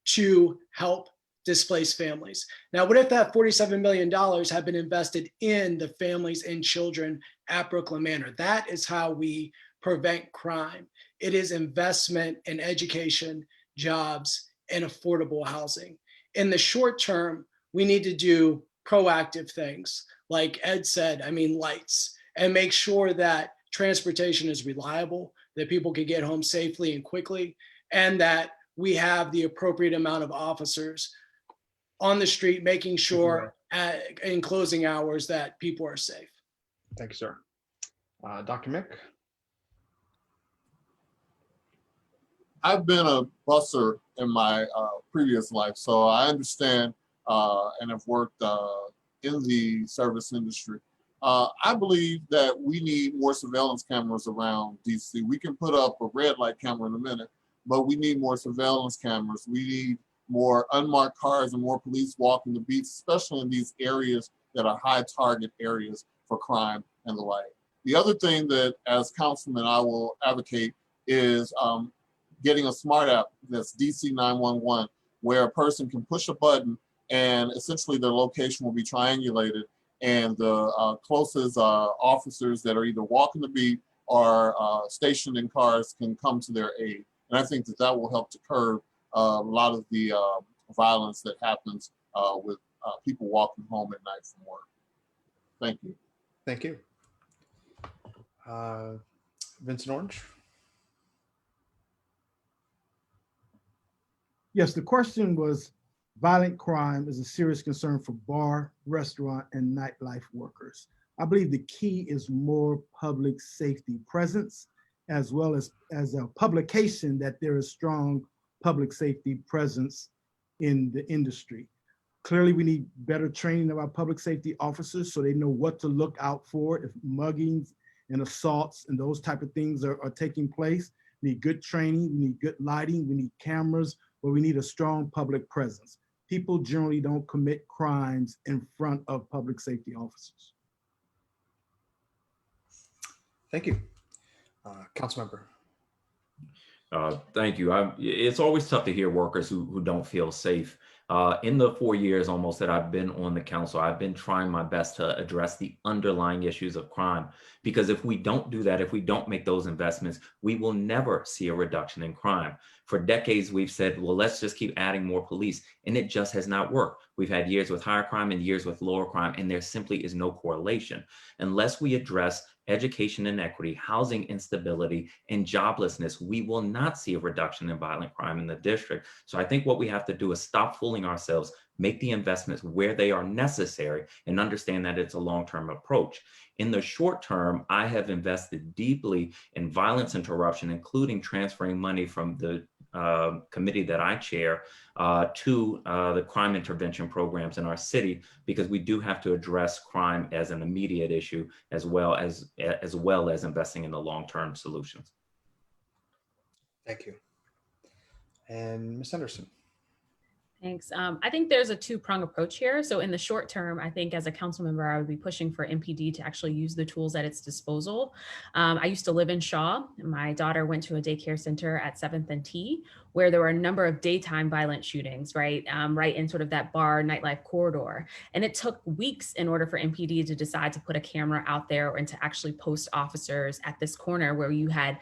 to help displaced families. Now, what if that $47 million had been invested in the families and children at Brooklyn Manor? That is how we prevent crime. It is investment in education, jobs, and affordable housing. In the short term, we need to do proactive things, like Ed said, lights, and make sure that transportation is reliable, that people can get home safely and quickly, and that we have the appropriate amount of officers on the street, making sure in closing hours that people are safe. Thank you, sir. Dr. Mick? I've been a busser in my previous life, so I understand and have worked in the service industry. I believe that we need more surveillance cameras around DC. We can put up a red light camera in a minute, but we need more surveillance cameras. We need more unmarked cars and more police walking the beats, especially in these areas that are high target areas. for crime and the like. The other thing that as councilman I will advocate is getting a smart app that's DC 911, where a person can push a button and essentially their location will be triangulated, and the closest officers that are either walking the beat or stationed in cars can come to their aid. And I think that that will help to curb a lot of the violence that happens with people walking home at night from work. Thank you. Thank you. Vincent Orange. Yes, the question was, violent crime is a serious concern for bar, restaurant, and nightlife workers. I believe the key is more public safety presence, as well as a publication that there is strong public safety presence in the industry. Clearly, we need better training of our public safety officers so they know what to look out for if muggings and assaults and those type of things are taking place. We need good training, we need good lighting, we need cameras, but we need a strong public presence. People generally don't commit crimes in front of public safety officers. Thank you. Councilmember. Thank you. It's always tough to hear workers who don't feel safe. In the 4 years almost that I've been on the council, I've been trying my best to address the underlying issues of crime. Because if we don't do that, if we don't make those investments, we will never see a reduction in crime. For decades, we've said, well, let's just keep adding more police. And it just has not worked. We've had years with higher crime and years with lower crime, and there simply is no correlation. Unless we address education inequity, housing instability, and joblessness, we will not see a reduction in violent crime in the district. So I think what we have to do is stop fooling ourselves, make the investments where they are necessary, and understand that it's a long-term approach. In the short term, I have invested deeply in violence interruption, including transferring money from the committee that I chair to the crime intervention programs in our city, because we do have to address crime as an immediate issue, as well as investing in the long-term solutions. Thank you. And Ms. Henderson. Thanks. I think there's a two-pronged approach here. So in the short term, I think as a council member, I would be pushing for MPD to actually use the tools at its disposal. I used to live in Shaw. My daughter went to a daycare center at 7th and T, where there were a number of daytime violent shootings, right in sort of that bar nightlife corridor. And it took weeks in order for MPD to decide to put a camera out there and to actually post officers at this corner where you had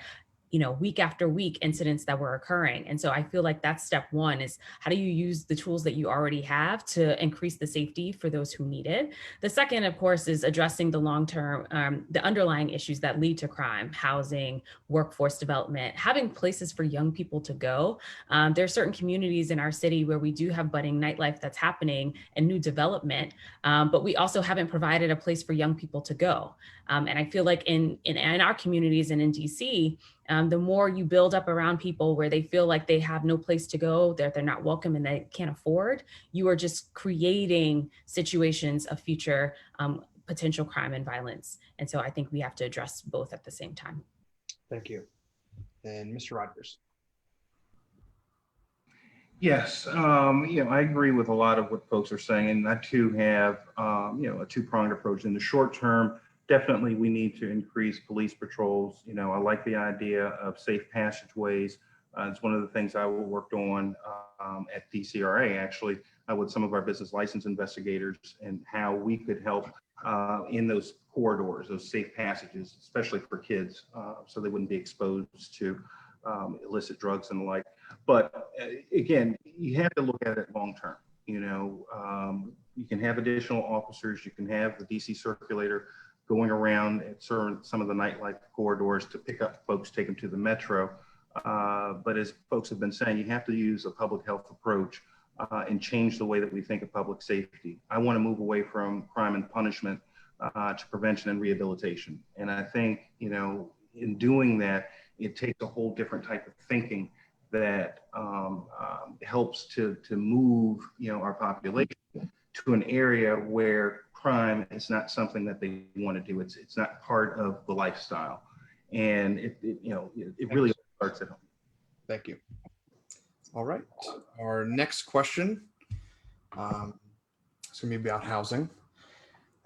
week after week incidents that were occurring. And so I feel like that's step one, is how do you use the tools that you already have to increase the safety for those who need it? The second, of course, is addressing the long-term, the underlying issues that lead to crime: housing, workforce development, having places for young people to go. There are certain communities in our city where we do have budding nightlife that's happening and new development, but we also haven't provided a place for young people to go. And I feel like in our communities and in DC, the more you build up around people where they feel like they have no place to go, that they're not welcome and they can't afford, you are just creating situations of future potential crime and violence. And so I think we have to address both at the same time. Thank you. And Mr. Rodgers. Yes, I agree with a lot of what folks are saying, and I too have, a two-pronged approach. In the short term, definitely we need to increase police patrols. I like the idea of safe passageways. It's one of the things I worked on at DCRA, actually, with some of our business license investigators, and how we could help in those corridors, those safe passages, especially for kids, so they wouldn't be exposed to illicit drugs and the like. But again, you have to look at it long term. You can have additional officers, you can have the DC circulator going around at some of the nightlife corridors to pick up folks, take them to the metro. But as folks have been saying, you have to use a public health approach and change the way that we think of public safety. I want to move away from crime and punishment to prevention and rehabilitation. And I think, in doing that, it takes a whole different type of thinking that helps to move, our population to an area where crime is not something that they want to do. It's not part of the lifestyle, and it really starts at home. Thank you. All right, our next question is going to be about housing.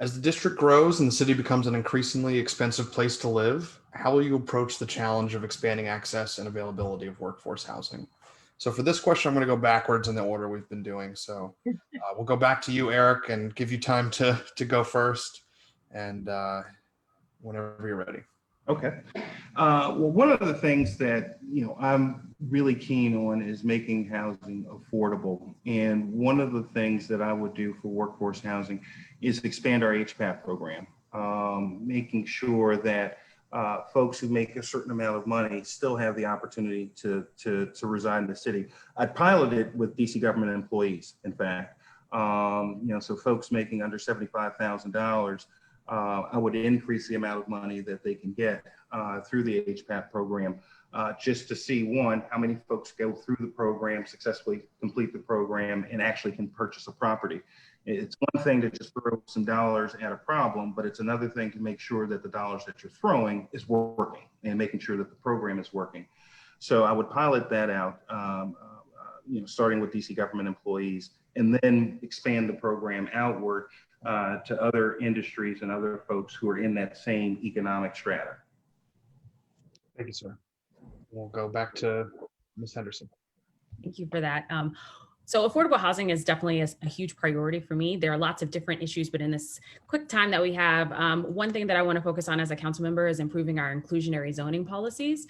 As the district grows and the city becomes an increasingly expensive place to live, how will you approach the challenge of expanding access and availability of workforce housing? So for this question, I'm going to go backwards in the order we've been doing. So we'll go back to you, Eric, and give you time to go first, and whenever you're ready. Okay. Well, one of the things that, I'm really keen on is making housing affordable. And one of the things that I would do for workforce housing is expand our HPAP program, making sure that folks who make a certain amount of money still have the opportunity to reside in the city. I piloted with DC government employees, in fact. So folks making under $75,000, I would increase the amount of money that they can get through the HPAP program, just to see, one, how many folks go through the program, successfully complete the program, and actually can purchase a property. It's one thing to just throw some dollars at a problem, but it's another thing to make sure that the dollars that you're throwing is working and making sure that the program is working. So I would pilot that out, starting with DC government employees, and then expand the program outward to other industries and other folks who are in that same economic strata. Thank you, sir. We'll go back to Ms. Henderson. Thank you for that. So affordable housing is definitely a huge priority for me. There are lots of different issues, but in this quick time that we have, one thing that I want to focus on as a council member is improving our inclusionary zoning policies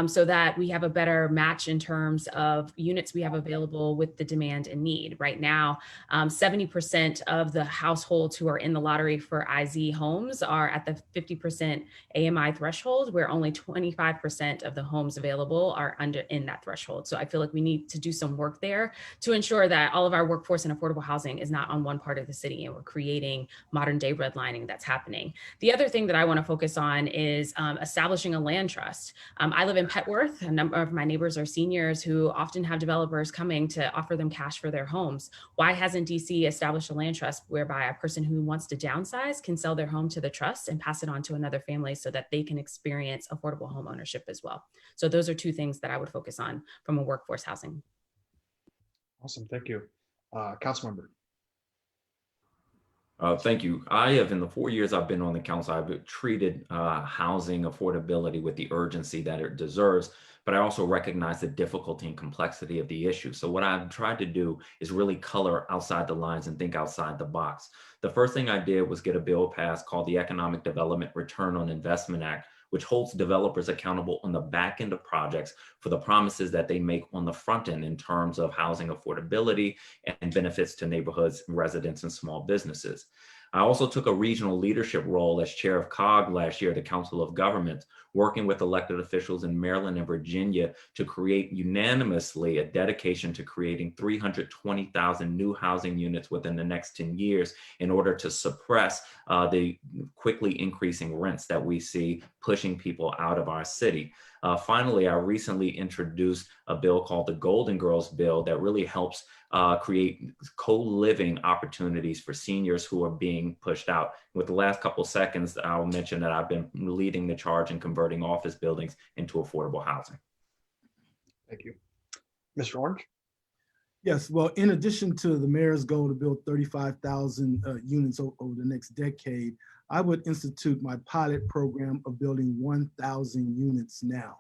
so that we have a better match in terms of units we have available with the demand and need. Right now, 70% of the households who are in the lottery for IZ homes are at the 50% AMI threshold, where only 25% of the homes available are in that threshold. So I feel like we need to do some work there to ensure that all of our workforce and affordable housing is not on one part of the city, and we're creating modern day redlining that's happening. The other thing that I want to focus on is establishing a land trust. I live in Petworth. A number of my neighbors are seniors who often have developers coming to offer them cash for their homes. Why hasn't DC established a land trust whereby a person who wants to downsize can sell their home to the trust and pass it on to another family so that they can experience affordable home ownership as well? So those are two things that I would focus on from a workforce housing. Awesome, thank you. Councilmember. Thank you. I have, in the 4 years I've been on the council, I've treated housing affordability with the urgency that it deserves, but I also recognize the difficulty and complexity of the issue. So what I've tried to do is really color outside the lines and think outside the box. The first thing I did was get a bill passed called the Economic Development Return on Investment Act, which holds developers accountable on the back end of projects for the promises that they make on the front end in terms of housing affordability and benefits to neighborhoods, residents, and small businesses. I also took a regional leadership role as chair of COG last year, the Council of Governments, working with elected officials in Maryland and Virginia to create unanimously a dedication to creating 320,000 new housing units within the next 10 years in order to suppress the quickly increasing rents that we see pushing people out of our city. Finally, I recently introduced a bill called the Golden Girls Bill that really helps create co-living opportunities for seniors who are being pushed out. With the last couple of seconds, I'll mention that I've been leading the charge in converting office buildings into affordable housing. Thank you. Mr. Orange? Yes, well, in addition to the mayor's goal to build 35,000 units over the next decade, I would institute my pilot program of building 1,000 units now,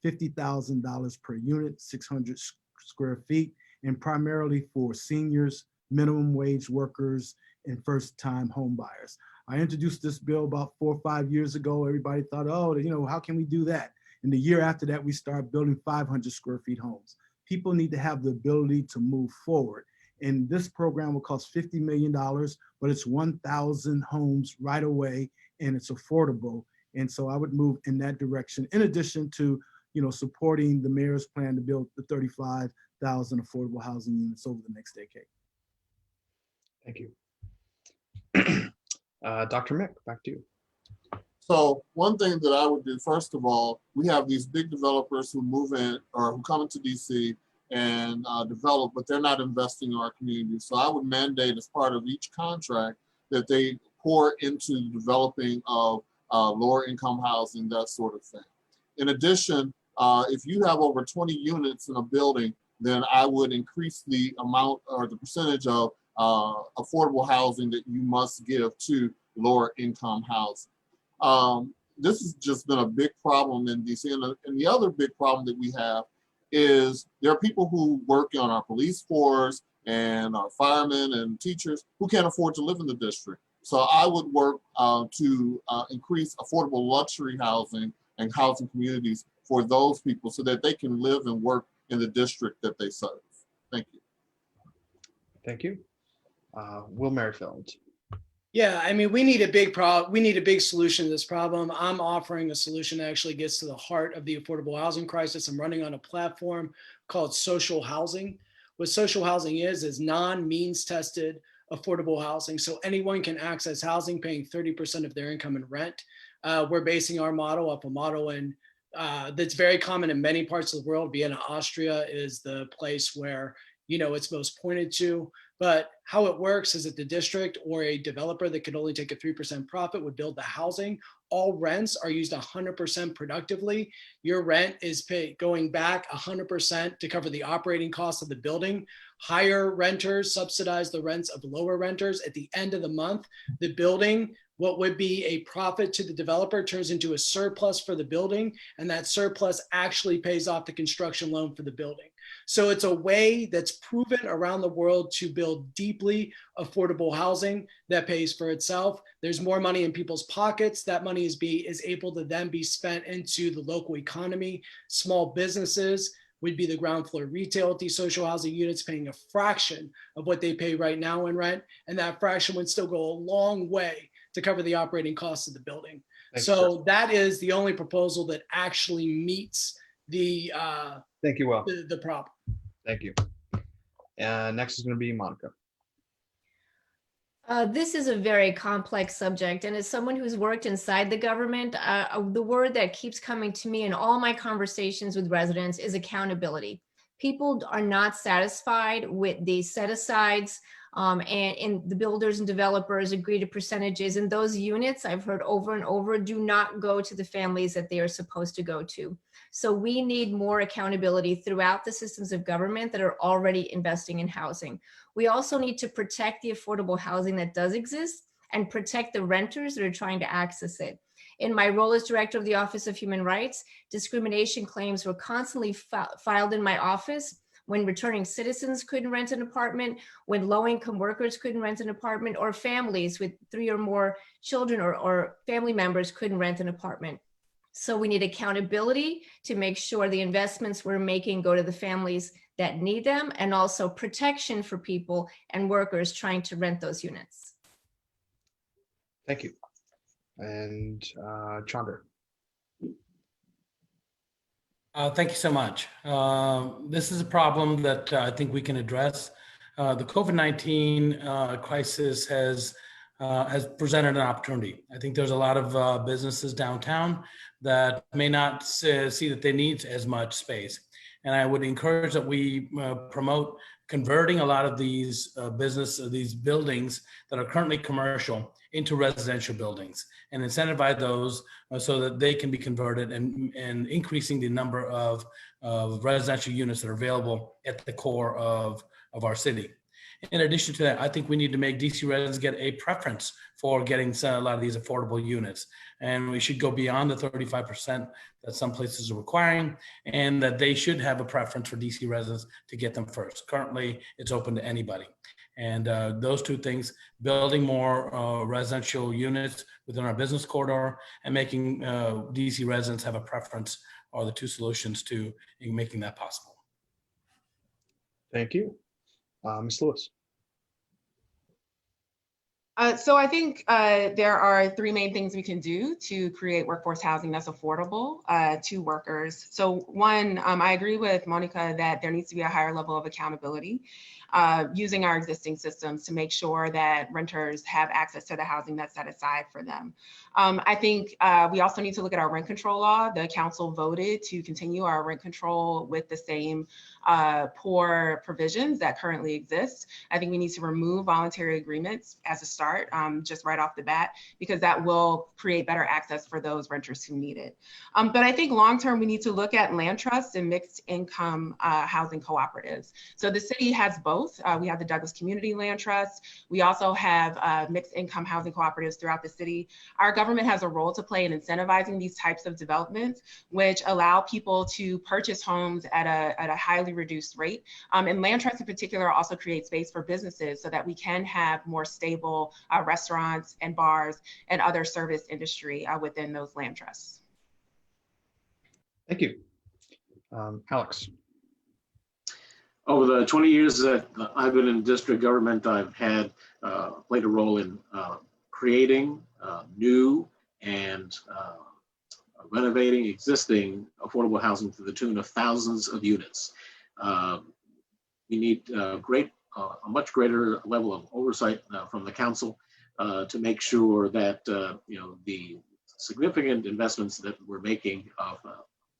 $50,000 per unit, 600 square feet, and primarily for seniors, minimum wage workers, and first-time home buyers. I introduced this bill about 4 or 5 years ago. Everybody thought, oh, how can we do that? And the year after that, we started building 500 square feet homes. People need to have the ability to move forward. And this program will cost $50 million, but it's 1,000 homes right away, and it's affordable. And so I would move in that direction, in addition to, supporting the mayor's plan to build the 35,000 affordable housing units over the next decade. Thank you. Dr. Mick, back to you. So one thing that I would do, first of all, we have these big developers who move in or who come into DC and develop, but they're not investing in our community. So I would mandate as part of each contract that they pour into developing of lower income housing, that sort of thing. In addition, if you have over 20 units in a building, then I would increase the amount or the percentage of affordable housing that you must give to lower income housing. This has just been a big problem in DC. And the other big problem that we have is there are people who work on our police force and our firemen and teachers who can't afford to live in the district. So I would work to increase affordable luxury housing and housing communities for those people so that they can live and work in the district that they serve. Thank you. Thank you. Will Merrifield. Yeah, I mean, we need a big solution to this problem. I'm offering a solution that actually gets to the heart of the affordable housing crisis. I'm running on a platform called social housing. What social housing is non-means tested affordable housing. So anyone can access housing paying 30% of their income in rent. We're basing our model off a model that's very common in many parts of the world. Vienna, Austria is the place where it's most pointed to. But how it works is that the district or a developer that could only take a 3% profit would build the housing. All rents are used 100% productively. Your rent is going back 100% to cover the operating costs of the building. Higher renters subsidize the rents of lower renters. At the end of the month, the building, what would be a profit to the developer, turns into a surplus for the building, and that surplus actually pays off the construction loan for the building. So it's a way that's proven around the world to build deeply affordable housing that pays for itself. There's more money in people's pockets. That money is able to then be spent into the local economy. Small businesses would be the ground floor retail at these social housing units, paying a fraction of what they pay right now in rent. And that fraction would still go a long way to cover the operating costs of the building. So that is the only proposal that actually meets the Thank you, Will. the problem. Thank you. Next is going to be Monica. This is a very complex subject, and as someone who's worked inside the government, the word that keeps coming to me in all my conversations with residents is accountability. People are not satisfied with the set-asides, and the builders and developers agree to percentages, and those units, I've heard over and over, do not go to the families that they are supposed to go to. So we need more accountability throughout the systems of government that are already investing in housing. We also need to protect the affordable housing that does exist and protect the renters that are trying to access it. In my role as director of the Office of Human Rights, discrimination claims were constantly filed in my office when returning citizens couldn't rent an apartment, when low-income workers couldn't rent an apartment, or families with 3 or more children or family members couldn't rent an apartment. So we need accountability to make sure the investments we're making go to the families that need them, and also protection for people and workers trying to rent those units. Thank you. And Chander. Thank you so much. This is a problem that I think we can address. The COVID-19 crisis has presented an opportunity. I think there's a lot of businesses downtown that may not see that they need as much space. And I would encourage that we promote converting a lot of these these buildings that are currently commercial into residential buildings, and incentivize those so that they can be converted, and increasing the number of residential units that are available at the core of our city. In addition to that, I think we need to make DC residents get a preference for getting a lot of these affordable units. And we should go beyond the 35% that some places are requiring, and that they should have a preference for DC residents to get them first. Currently, it's open to anybody. And those two things, building more residential units within our business corridor and making DC residents have a preference, are the two solutions to making that possible. Thank you. Ms. Lewis. So I think there are 3 main things we can do to create workforce housing that's affordable to workers. So 1, I agree with Monica that there needs to be a higher level of accountability using our existing systems to make sure that renters have access to the housing that's set aside for them. I think we also need to look at our rent control law. The council voted to continue our rent control with the same poor provisions that currently exist. I think we need to remove voluntary agreements as a start start, just right off the bat, because that will create better access for those renters who need it. But I think long-term, we need to look at land trusts and mixed income housing cooperatives. So the city has both. We have the Douglas Community Land Trust. We also have mixed income housing cooperatives throughout the city. Our government has a role to play in incentivizing these types of developments, which allow people to purchase homes at a highly reduced rate. And land trusts in particular also create space for businesses so that we can have more stable restaurants and bars and other service industry within those land trusts. Thank you. Alex. Over the 20 years that I've been in district government, I've had played a role in creating new and renovating existing affordable housing to the tune of thousands of units. We need a much greater level of oversight from the council to make sure that the significant investments that we're making of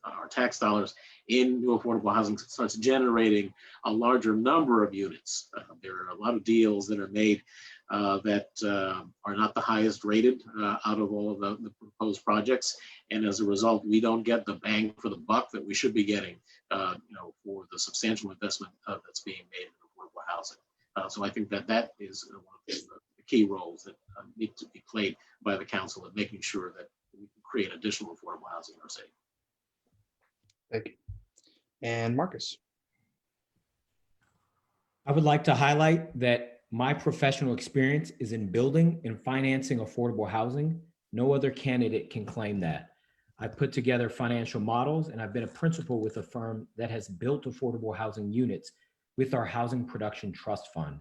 our tax dollars in new affordable housing starts generating a larger number of units. There are a lot of deals that are made that are not the highest rated out of all of the proposed projects. And as a result, we don't get the bang for the buck that we should be getting for the substantial investment that's being made in affordable housing. So I think that is one of the key roles that need to be played by the council in making sure that we can create additional affordable housing in our city. Thank you. And Marcus. I would like to highlight that my professional experience is in building and financing affordable housing. No other candidate can claim that. I put together financial models, and I've been a principal with a firm that has built affordable housing units with our Housing Production Trust Fund.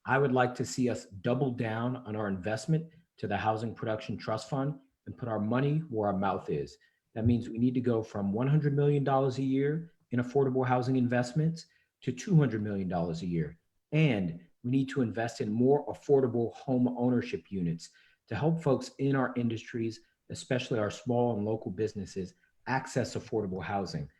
I would like to see us double down on our investment to the Housing Production Trust Fund and put our money where our mouth is. That means we need to go from $100 million a year in affordable housing investments to $200 million a year. And we need to invest in more affordable home ownership units to help folks in our industries, especially our small and local businesses, access affordable housing.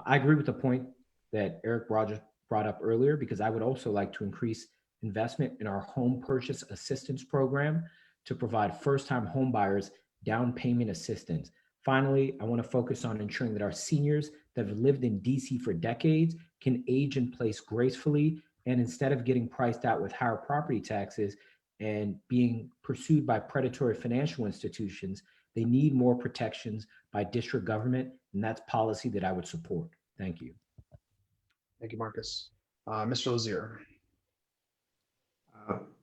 I agree with the point that Eric Rodgers brought up earlier, because I would also like to increase investment in our home purchase assistance program to provide first-time home buyers down payment assistance. Finally, I want to focus on ensuring that our seniors that have lived in DC for decades can age in place gracefully, and instead of getting priced out with higher property taxes and being pursued by predatory financial institutions, they need more protections by district government, and that's policy that I would support. Thank you. Thank you, Marcus. Mr. Lazere.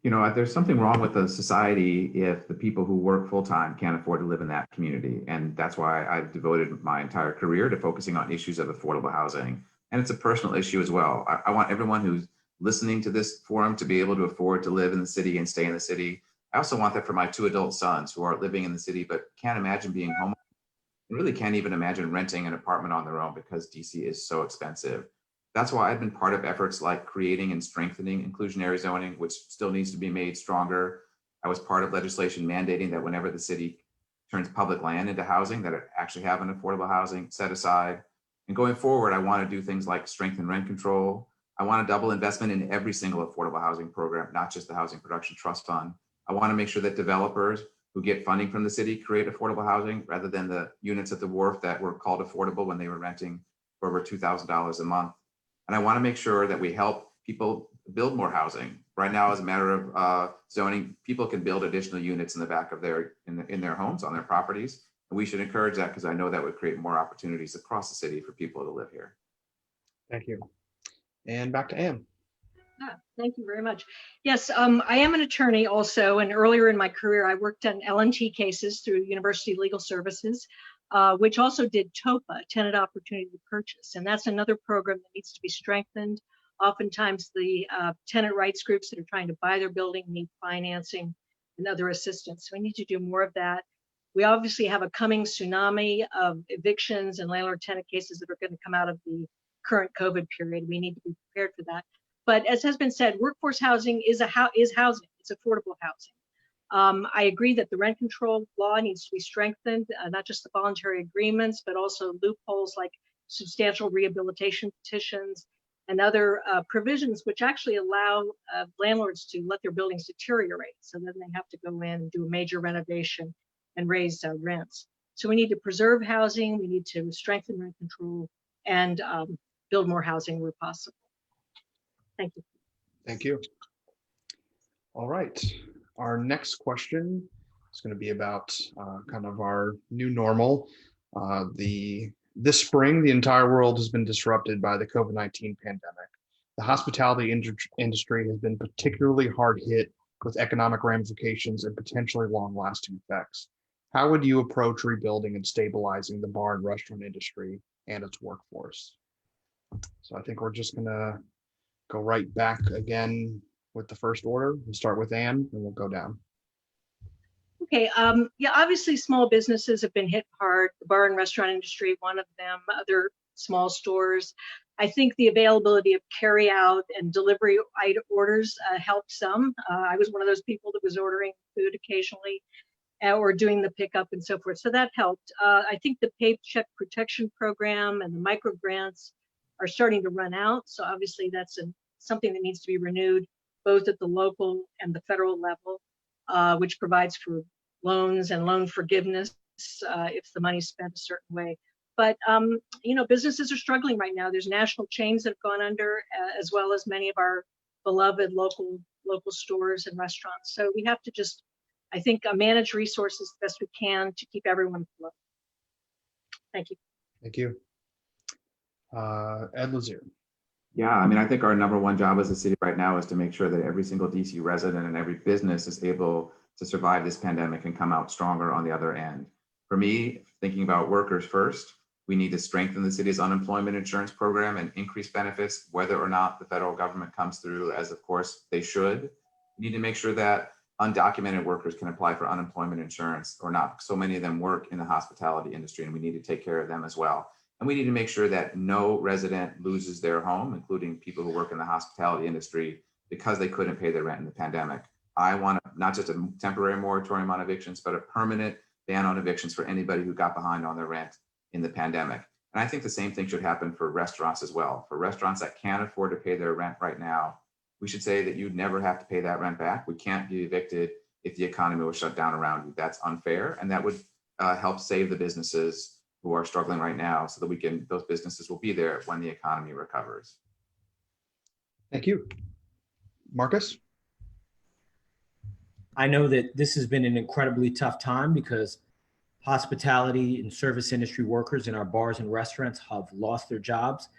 There's something wrong with the society if the people who work full-time can't afford to live in that community. And that's why I've devoted my entire career to focusing on issues of affordable housing. And it's a personal issue as well. I want everyone who's listening to this forum to be able to afford to live in the city and stay in the city. I also want that for my 2 adult sons who are living in the city, but can't imagine being home and really can't even imagine renting an apartment on their own because DC is so expensive. That's why I've been part of efforts like creating and strengthening inclusionary zoning, which still needs to be made stronger. I was part of legislation mandating that whenever the city turns public land into housing, that it actually have an affordable housing set aside. And going forward, I want to do things like strengthen rent control. I want to double investment in every single affordable housing program, not just the Housing Production Trust Fund. I want to make sure that developers who get funding from the city create affordable housing rather than the units at the wharf that were called affordable when they were renting for over $2,000 a month. And I want to make sure that we help people build more housing. Right now, as a matter of zoning, people can build additional units in the back of in their homes, on their properties. And we should encourage that because I know that would create more opportunities across the city for people to live here. Thank you. And back to Anne. Thank you very much. Yes, I am an attorney also, and earlier in my career, I worked on L&T cases through University Legal Services, which also did TOPA, Tenant Opportunity to Purchase, and that's another program that needs to be strengthened. Oftentimes, the tenant rights groups that are trying to buy their building need financing and other assistance. So we need to do more of that. We obviously have a coming tsunami of evictions and landlord-tenant cases that are going to come out of the current COVID period. We need to be prepared for that. But as has been said, workforce housing is housing. It's affordable housing. I agree that the rent control law needs to be strengthened, not just the voluntary agreements, but also loopholes like substantial rehabilitation petitions and other provisions which actually allow landlords to let their buildings deteriorate. So then they have to go in and do a major renovation and raise rents. So we need to preserve housing, we need to strengthen rent control, and build more housing where possible. Thank you. Thank you. All right. Our next question is going to be about kind of our new normal. This spring, the entire world has been disrupted by the COVID-19 pandemic. The hospitality industry has been particularly hard hit with economic ramifications and potentially long-lasting effects. How would you approach rebuilding and stabilizing the bar and restaurant industry and its workforce? So I think we're just going to go right back again with the first order. We'll start with Anne and we'll go down. Okay, yeah, obviously small businesses have been hit hard, the bar and restaurant industry, one of them, other small stores. I think the availability of carry out and delivery orders helped some. I was one of those people that was ordering food occasionally or doing the pickup and so forth, so that helped. I think the Paycheck Protection Program and the micro grants are starting to run out, so obviously that's something that needs to be renewed both at the local and the federal level, which provides for loans and loan forgiveness if the money's spent a certain way. But you know, businesses are struggling right now. There's national chains that have gone under, as well as many of our beloved local stores and restaurants. So we have to just, I think, manage resources the best we can to keep everyone afloat. Thank you. Thank you. Ed Lazere. Yeah, I mean, I think our number one job as a city right now is to make sure that every single DC resident and every business is able to survive this pandemic and come out stronger on the other end. For me, thinking about workers first, we need to strengthen the city's unemployment insurance program and increase benefits, whether or not the federal government comes through, as of course they should. We need to make sure that undocumented workers can apply for unemployment insurance or not. So many of them work in the hospitality industry and we need to take care of them as well. And we need to make sure that no resident loses their home, including people who work in the hospitality industry, because they couldn't pay their rent in the pandemic. I want not just a temporary moratorium on evictions, but a permanent ban on evictions for anybody who got behind on their rent in the pandemic. And I think the same thing should happen for restaurants as well. For restaurants that can't afford to pay their rent right now, we should say that you'd never have to pay that rent back. We can't be evicted if the economy was shut down around you. That's unfair. And that would help save the businesses who are struggling right now so that those businesses will be there when the economy recovers. Thank you. Marcus? I know that this has been an incredibly tough time because hospitality and service industry workers in our bars and restaurants have lost their jobs.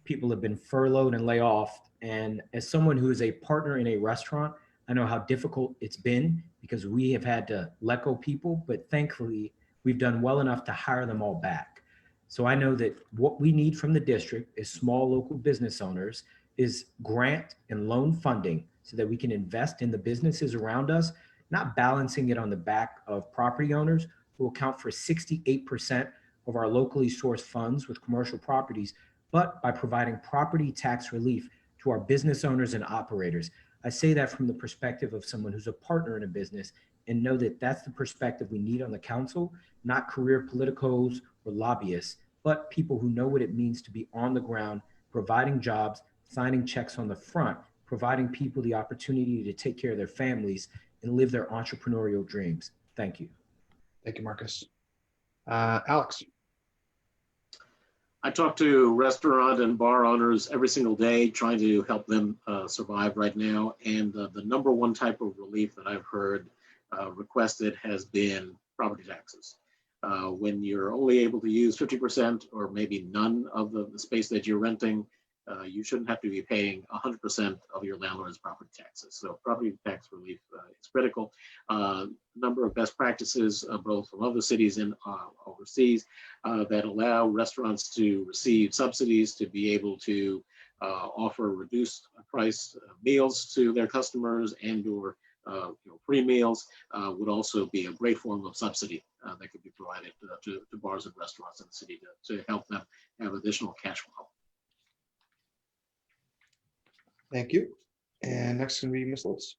People have been furloughed and laid off. And as someone who is a partner in a restaurant, I know how difficult it's been because we have had to let go people, but thankfully we've done well enough to hire them all back. So I know that what we need from the district as small local business owners is grant and loan funding so that we can invest in the businesses around us, not balancing it on the back of property owners who account for 68% of our locally sourced funds with commercial properties, but by providing property tax relief to our business owners and operators. I say that from the perspective of someone who's a partner in a business and know that that's the perspective we need on the council, not career politicos or lobbyists, but people who know what it means to be on the ground, providing jobs, signing checks on the front, providing people the opportunity to take care of their families and live their entrepreneurial dreams. Thank you. Thank you, Marcus. Alex. I talk to restaurant and bar owners every single day, trying to help them survive right now. And the number one type of relief that I've heard requested has been property taxes. When you're only able to use 50% or maybe none of the space that you're renting, you shouldn't have to be paying 100% of your landlord's property taxes. So property tax relief is critical. Number of best practices, both from other cities and overseas, that allow restaurants to receive subsidies to be able to offer reduced price meals to their customers and or free meals would also be a great form of subsidy that could be provided to bars and restaurants in the city to help them have additional cash flow. Thank you. And next is going to be Ms. Lewis.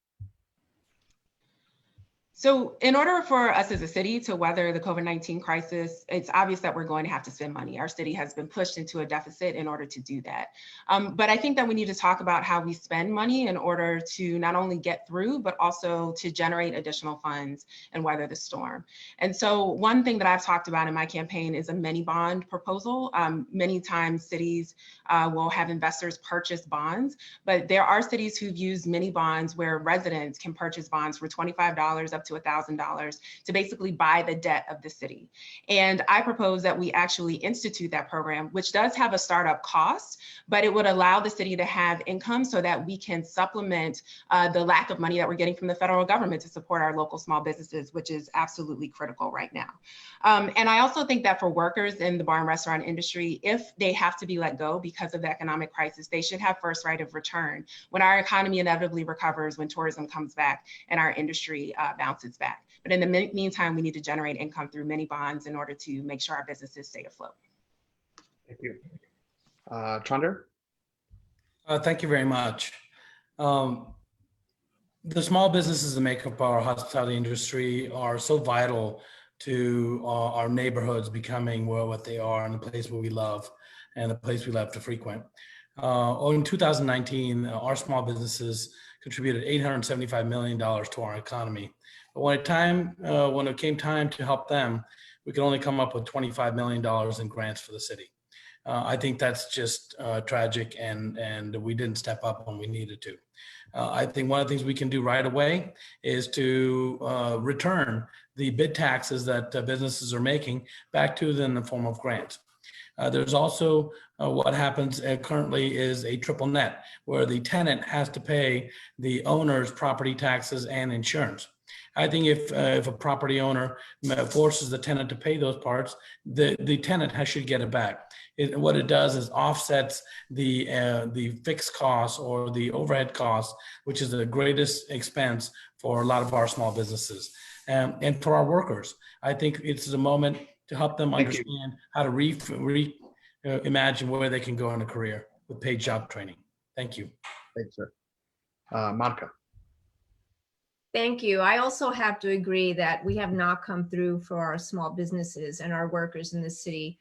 So in order for us as a city to weather the COVID-19 crisis, it's obvious that we're going to have to spend money. Our city has been pushed into a deficit in order to do that. But I think that we need to talk about how we spend money in order to not only get through, but also to generate additional funds and weather the storm. And so one thing that I've talked about in my campaign is a mini bond proposal. Many times cities will have investors purchase bonds, but there are cities who've used mini bonds where residents can purchase bonds for $25 up to $1,000 to basically buy the debt of the city. And I propose that we actually institute that program, which does have a startup cost, but it would allow the city to have income so that we can supplement the lack of money that we're getting from the federal government to support our local small businesses, which is absolutely critical right now. And I also think that for workers in the bar and restaurant industry, if they have to be let go because of the economic crisis, they should have first right of return when our economy inevitably recovers, when tourism comes back and our industry bounces back. But in the meantime, we need to generate income through mini bonds in order to make sure our businesses stay afloat. Thank you. Chander? Thank you very much. The small businesses that make up our hospitality industry are so vital to our neighborhoods becoming what they are and the place where we love and the place we love to frequent. In 2019, our small businesses contributed $875 million to our economy. But when it came time to help them, we could only come up with $25 million in grants for the city. I think that's just tragic, and we didn't step up when we needed to. I think one of the things we can do right away is to return the bid taxes that businesses are making back to them in the form of grants. There's also what happens currently is a triple net, where the tenant has to pay the owner's property taxes and insurance. I think if a property owner forces the tenant to pay those parts, the tenant should get it back. What it does is offsets the fixed costs or the overhead costs, which is the greatest expense for a lot of our small businesses. And for our workers, I think it's a moment to help them understand how to imagine where they can go in a career with paid job training. Thank you. Thanks, sir. Monica? Thank you. I also have to agree that we have not come through for our small businesses and our workers in the city,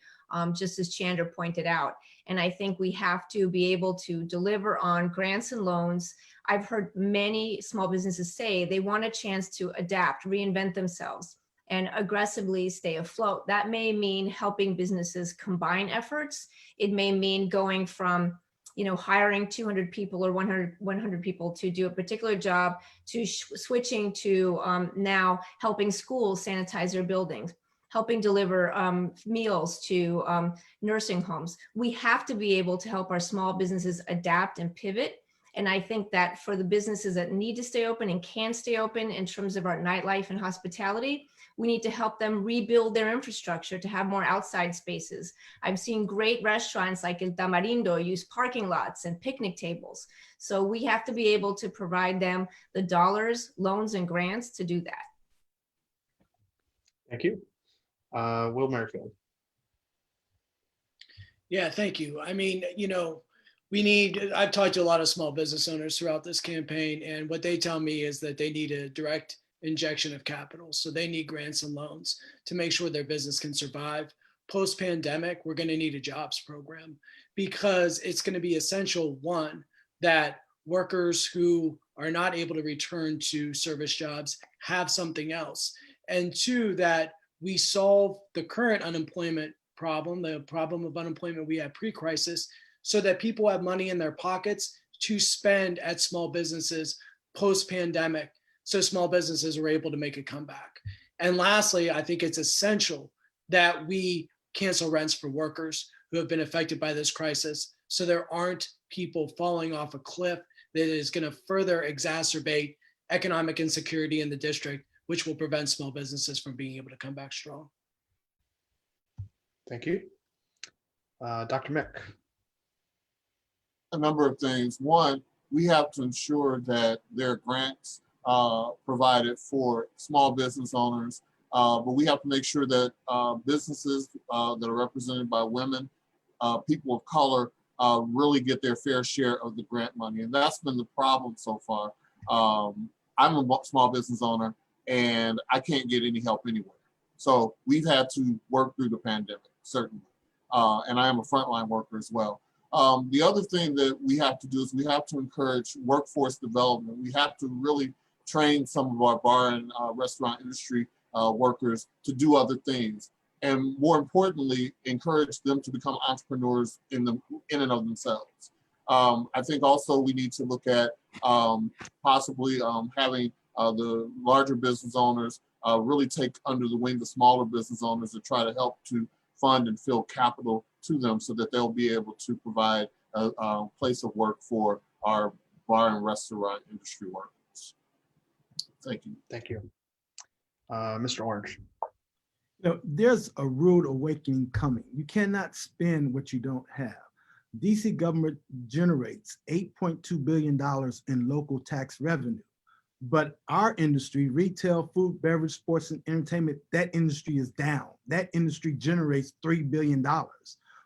just as Chander pointed out. And I think we have to be able to deliver on grants and loans. I've heard many small businesses say they want a chance to adapt, reinvent themselves, and aggressively stay afloat. That may mean helping businesses combine efforts. It may mean going from hiring 200 people or 100 people to do a particular job to switching to now helping schools sanitize their buildings, helping deliver meals to nursing homes. We have to be able to help our small businesses adapt and pivot. And I think that for the businesses that need to stay open and can stay open in terms of our nightlife and hospitality, we need to help them rebuild their infrastructure to have more outside spaces. I've seen great restaurants like El Tamarindo use parking lots and picnic tables. So we have to be able to provide them the dollars, loans, and grants to do that. Thank you. Will Merrifield? Yeah, thank you. I mean, I've talked to a lot of small business owners throughout this campaign, and what they tell me is that they need a direct injection of capital. So they need grants and loans to make sure their business can survive. Post-pandemic, we're going to need a jobs program because it's going to be essential, one, that workers who are not able to return to service jobs have something else. And two, that we solve the current unemployment problem, the problem of unemployment we had pre-crisis, so that people have money in their pockets to spend at small businesses post-pandemic, so small businesses are able to make a comeback. And lastly, I think it's essential that we cancel rents for workers who have been affected by this crisis, so there aren't people falling off a cliff that is going to further exacerbate economic insecurity in the district, which will prevent small businesses from being able to come back strong. Thank you. Dr. Mick? A number of things. One, we have to ensure that there are grants provided for small business owners, but we have to make sure that businesses that are represented by women, people of color, really get their fair share of the grant money. And that's been the problem so far. I'm a small business owner, and I can't get any help anywhere. So we've had to work through the pandemic, certainly. And I am a frontline worker as well. The other thing that we have to do is we have to encourage workforce development. We have to really train some of our bar and restaurant industry workers to do other things. And more importantly, encourage them to become entrepreneurs in and of themselves. I think also we need to look at possibly having the larger business owners really take under the wing the smaller business owners to try to help to fund and fill capital to them so that they'll be able to provide a place of work for our bar and restaurant industry workers. Thank you. Thank you. Mr. Orange. You know, there's a rude awakening coming. You cannot spend what you don't have. DC government generates $8.2 billion in local tax revenue. But our industry, retail, food, beverage, sports, and entertainment, that industry is down. That industry generates $3 billion.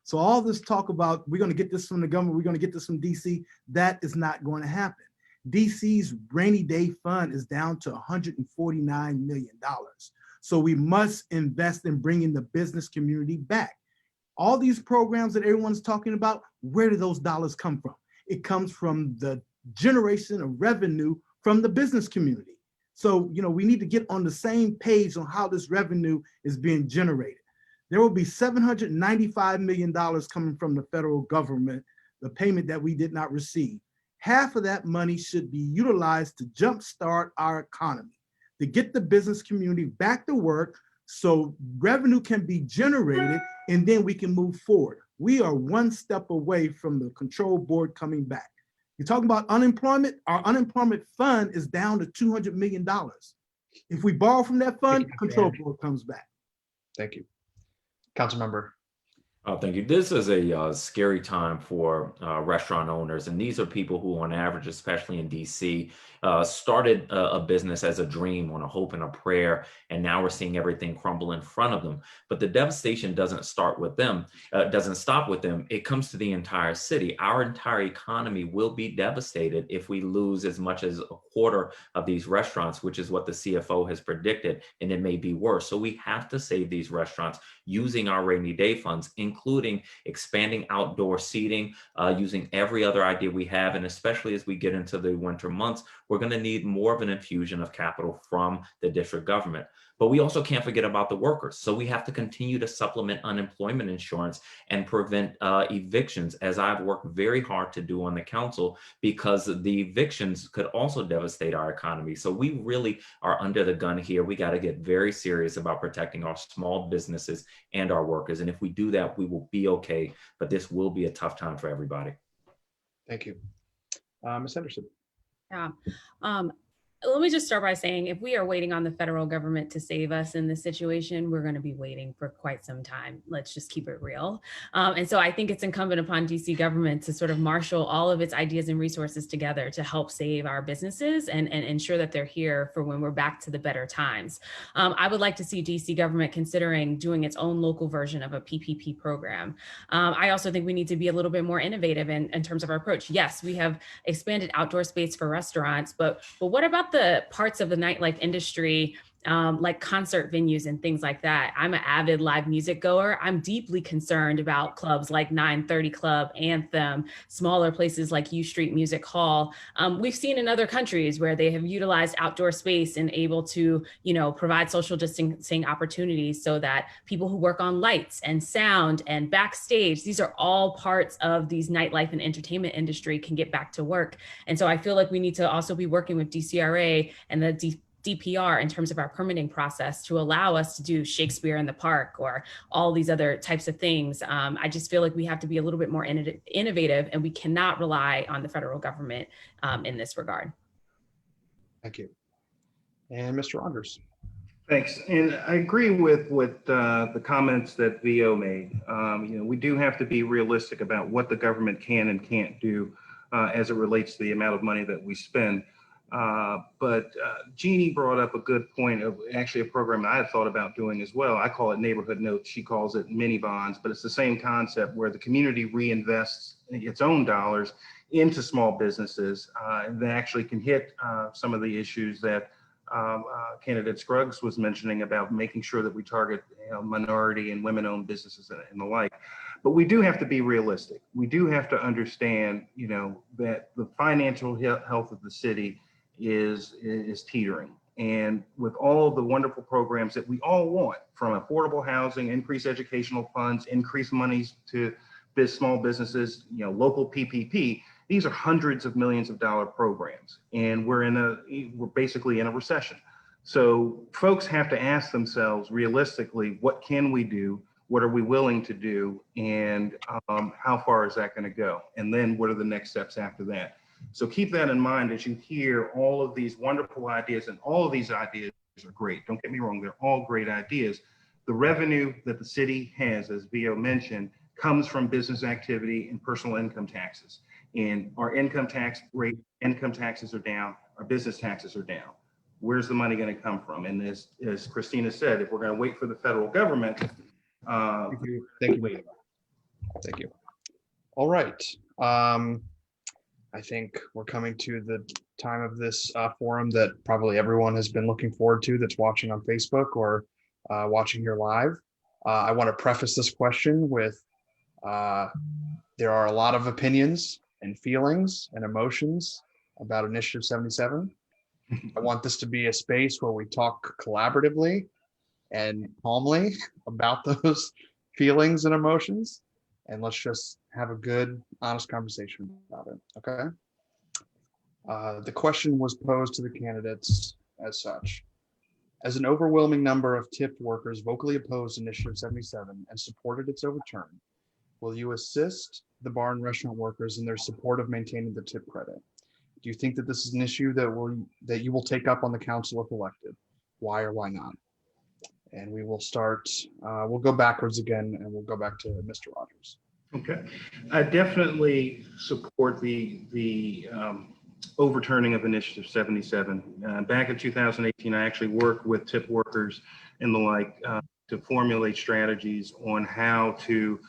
So all this talk about, we're going to get this from the government, we're going to get this from DC, that is not going to happen. DC's rainy day fund is down to $149 million. So we must invest in bringing the business community back. All these programs that everyone's talking about, where do those dollars come from? It comes from the generation of revenue from the business community. So, you know, we need to get on the same page on how this revenue is being generated. There will be $795 million coming from the federal government, the payment that we did not receive. Half of that money should be utilized to jumpstart our economy, to get the business community back to work so revenue can be generated and then we can move forward. We are one step away from the control board coming back. You're talking about unemployment. Our unemployment fund is down to $200 million. If we borrow from that fund, control board comes back. Thank you. Council member. Thank you. This is a scary time for restaurant owners. And these are people who on average, especially in DC, started a business as a dream, on a hope and a prayer. And now we're seeing everything crumble in front of them. But the devastation doesn't start with them, doesn't stop with them. It comes to the entire city. Our entire economy will be devastated if we lose as much as a quarter of these restaurants, which is what the CFO has predicted, and it may be worse. So we have to save these restaurants using our rainy day funds, including expanding outdoor seating, using every other idea we have. And especially as we get into the winter months, we're going to need more of an infusion of capital from the district government. But we also can't forget about the workers. So we have to continue to supplement unemployment insurance and prevent evictions, as I've worked very hard to do on the council, because the evictions could also devastate our economy. So we really are under the gun here. We got to get very serious about protecting our small businesses and our workers. And if we do that, we will be okay. But this will be a tough time for everybody. Thank you. Ms. Henderson. Yeah. Let me just start by saying, if we are waiting on the federal government to save us in this situation, we're going to be waiting for quite some time. Let's just keep it real. And so I think it's incumbent upon DC government to sort of marshal all of its ideas and resources together to help save our businesses and ensure that they're here for when we're back to the better times. I would like to see DC government considering doing its own local version of a PPP program. I also think we need to be a little bit more innovative in terms of our approach. Yes, we have expanded outdoor space for restaurants, but what about the parts of the nightlife industry, like concert venues and things like that? I'm an avid live music goer. I'm deeply concerned about clubs like 930 Club, Anthem, smaller places like U Street Music Hall. We've seen in other countries where they have utilized outdoor space and able to, provide social distancing opportunities so that people who work on lights and sound and backstage, these are all parts of these nightlife and entertainment industry, can get back to work. And so I feel like we need to also be working with DCRA and the DPR in terms of our permitting process to allow us to do Shakespeare in the Park or all these other types of things. I just feel like we have to be a little bit more innovative, and we cannot rely on the federal government in this regard. Thank you. And Mr. Rodgers. Thanks. And I agree with the comments that VO made. We do have to be realistic about what the government can and can't do as it relates to the amount of money that we spend. But Jeannie brought up a good point of actually a program I had thought about doing as well. I call it neighborhood notes. She calls it mini bonds, but it's the same concept where the community reinvests its own dollars into small businesses that actually can hit some of the issues that Candidate Scruggs was mentioning about making sure that we target minority and women-owned businesses and the like. But we do have to be realistic. We do have to understand, that the financial health of the city is teetering. And with all the wonderful programs that we all want, from affordable housing, increased educational funds, increased monies to small businesses, local PPP, these are hundreds of millions of dollar programs. And we're basically in a recession. So folks have to ask themselves realistically, what can we do? What are we willing to do? And how far is that going to go? And then what are the next steps after that? So keep that in mind as you hear all of these wonderful ideas, and all of these ideas are great. Don't get me wrong, they're all great ideas. The revenue that the city has, as Vio mentioned, comes from business activity and personal income taxes. And our income tax rate, income taxes are down, our business taxes are down. Where's the money going to come from? And as Christina said, if we're going to wait for the federal government, Thank you. Thank you. All right. I think we're coming to the time of this forum that probably everyone has been looking forward to that's watching on Facebook or watching here live. I want to preface this question with there are a lot of opinions and feelings and emotions about Initiative 77. I want this to be a space where we talk collaboratively and calmly about those feelings and emotions. And let's just have a good, honest conversation about it, okay? The question was posed to the candidates as such. As an overwhelming number of tipped workers vocally opposed Initiative 77 and supported its overturn, will you assist the bar and restaurant workers in their support of maintaining the tip credit? Do you think that this is an issue that you will take up on the council if elected? Why or why not? And we will start, we'll go backwards again, and we'll go back to Mr. Rodgers. Okay, I definitely support the overturning of Initiative 77. Back in 2018, I actually worked with tip workers and the like to formulate strategies on how to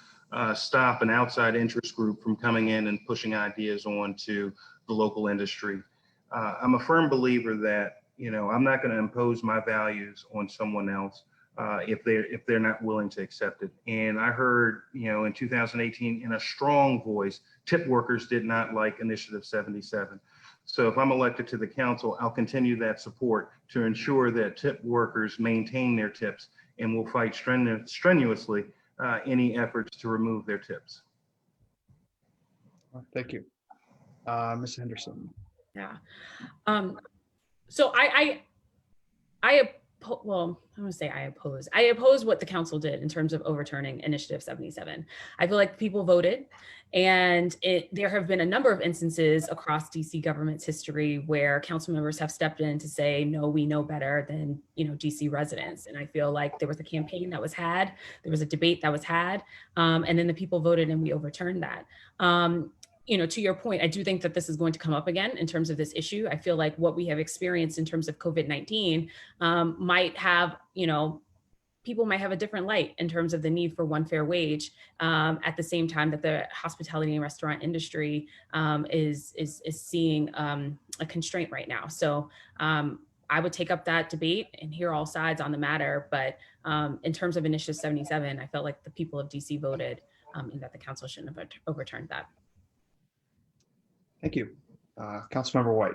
stop an outside interest group from coming in and pushing ideas onto the local industry. I'm a firm believer that, I'm not going to impose my values on someone else if they're not willing to accept it. And I heard, in 2018, in a strong voice, tip workers did not like Initiative 77. So if I'm elected to the council, I'll continue that support to ensure that tip workers maintain their tips, and will fight strenuously any efforts to remove their tips. Thank you. Ms. Henderson. Yeah. So I oppose what the council did in terms of overturning Initiative 77. I feel like people voted, and there have been a number of instances across DC government's history where council members have stepped in to say, no, we know better than, DC residents. And I feel like there was a campaign that was had, there was a debate that was had, and then the people voted and we overturned that. To your point, I do think that this is going to come up again in terms of this issue. I feel like what we have experienced in terms of COVID-19 might have, people might have a different light in terms of the need for one fair wage at the same time that the hospitality and restaurant industry is seeing a constraint right now. So I would take up that debate and hear all sides on the matter. But in terms of Initiative 77, I felt like the people of DC voted and that the council shouldn't have overturned that. Thank you. Councilmember White.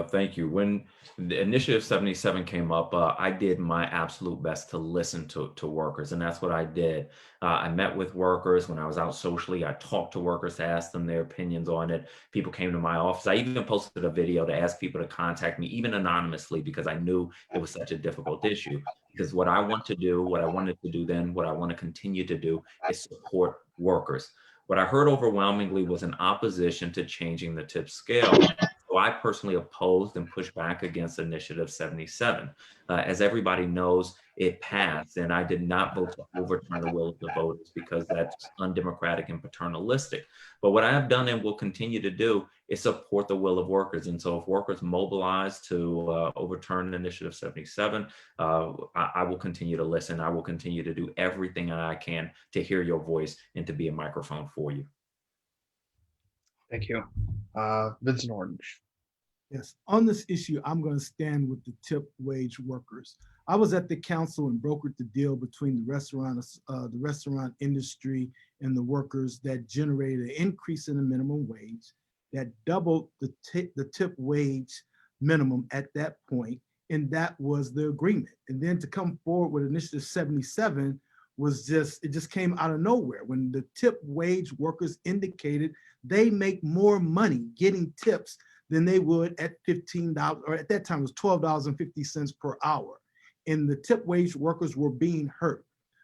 Thank you. When the Initiative 77 came up, I did my absolute best to listen to workers, and that's what I did. I met with workers when I was out socially. I talked to workers to ask them their opinions on it. People came to my office. I even posted a video to ask people to contact me, even anonymously, because I knew it was such a difficult issue. Because what I want to do, what I wanted to do then, what I want to continue to do is support workers. What I heard overwhelmingly was an opposition to changing the tip scale. So I personally opposed and pushed back against Initiative 77. As everybody knows, it passed, and I did not vote to overturn the will of the voters because that's undemocratic and paternalistic. But what I have done and will continue to do is support the will of workers. And so if workers mobilize to overturn Initiative 77, I will continue to listen. I will continue to do everything I can to hear your voice and to be a microphone for you. Thank you. Vincent Orange. Yes, on this issue, I'm going to stand with the tip wage workers. I was at the council and brokered the deal between the restaurant industry and the workers that generated an increase in the minimum wage that doubled the tip wage minimum at that point, and that was the agreement. And then to come forward with Initiative 77 it just came out of nowhere when the tip wage workers indicated they make more money getting tips than they would at $15, or at that time it was $12.50 per hour. And the tip wage workers were being hurt.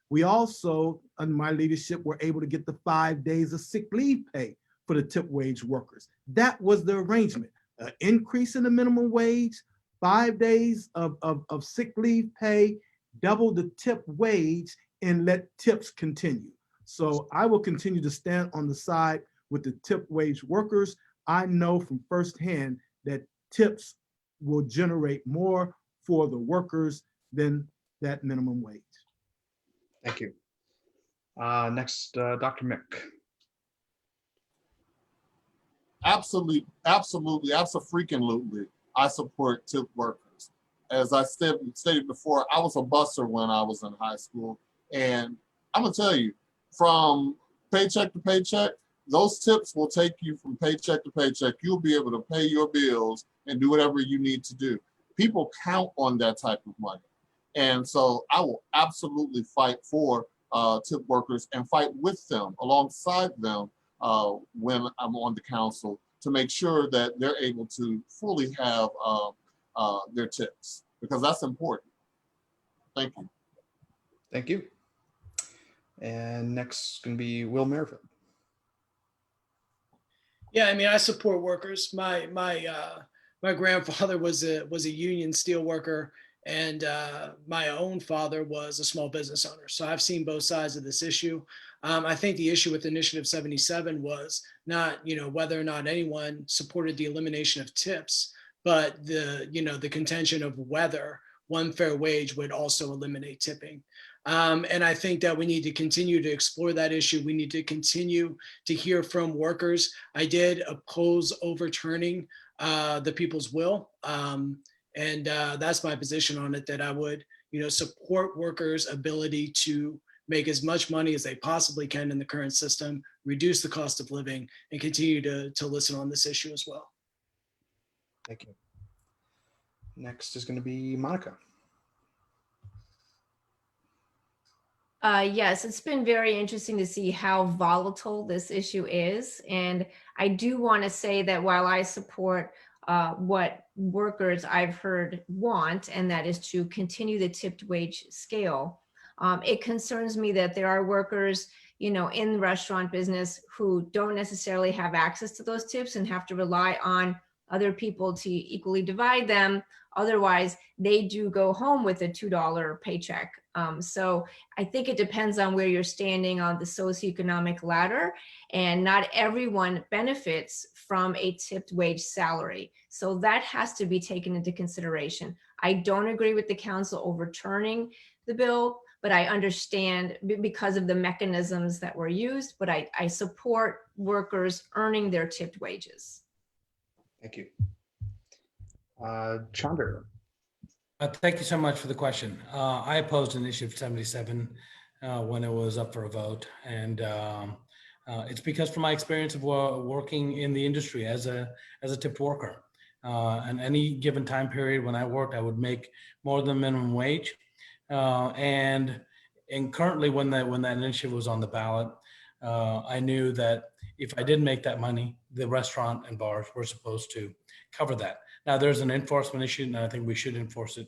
We also, under my leadership, were able to get the 5 days of sick leave pay for the tip wage workers. That was the arrangement. An increase in the minimum wage, 5 days of sick leave pay, double the tip wage, and let tips continue. So I will continue to stand on the side with the tip wage workers. I know from firsthand that tips will generate more for the workers than that minimum wage. Thank you. Next, Dr. Mick. Absolutely, absolutely. I support tip workers. As I stated before, I was a busser when I was in high school. And I'm gonna tell you, from paycheck to paycheck, those tips will take you from paycheck to paycheck. You'll be able to pay your bills and do whatever you need to do. People count on that type of money. And so I will absolutely fight for tip workers and fight with them, alongside them, when I'm on the council, to make sure that they're able to fully have their tips, because that's important. Thank you. Thank you. And next is going to be Will Merrifield. Yeah, I mean, I support workers. My grandfather was a union steel worker, and my own father was a small business owner. So I've seen both sides of this issue. I think the issue with Initiative 77 was not, whether or not anyone supported the elimination of tips, but the contention of whether one fair wage would also eliminate tipping. And I think that we need to continue to explore that issue. We need to continue to hear from workers. I did oppose overturning the people's will. And that's my position on it, that I would, support workers' ability to make as much money as they possibly can in the current system, reduce the cost of living, and continue to listen on this issue as well. Thank you. Next is going to be Monica. Yes, it's been very interesting to see how volatile this issue is. And I do want to say that while I support what workers I've heard want, and that is to continue the tipped wage scale, it concerns me that there are workers, in the restaurant business who don't necessarily have access to those tips and have to rely on other people to equally divide them. Otherwise, they do go home with a $2 paycheck. So I think it depends on where you're standing on the socioeconomic ladder, and not everyone benefits from a tipped wage salary. So that has to be taken into consideration. I don't agree with the council overturning the bill, but I understand because of the mechanisms that were used, but I support workers earning their tipped wages. Thank you. Chander. Thank you so much for the question. I opposed Initiative 77 when it was up for a vote. And it's because from my experience of working in the industry as a tipped worker, and any given time period when I worked, I would make more than minimum wage. And currently when that initiative was on the ballot, I knew that if I didn't make that money, the restaurant and bars were supposed to cover that. Now there's an enforcement issue, and I think we should enforce it.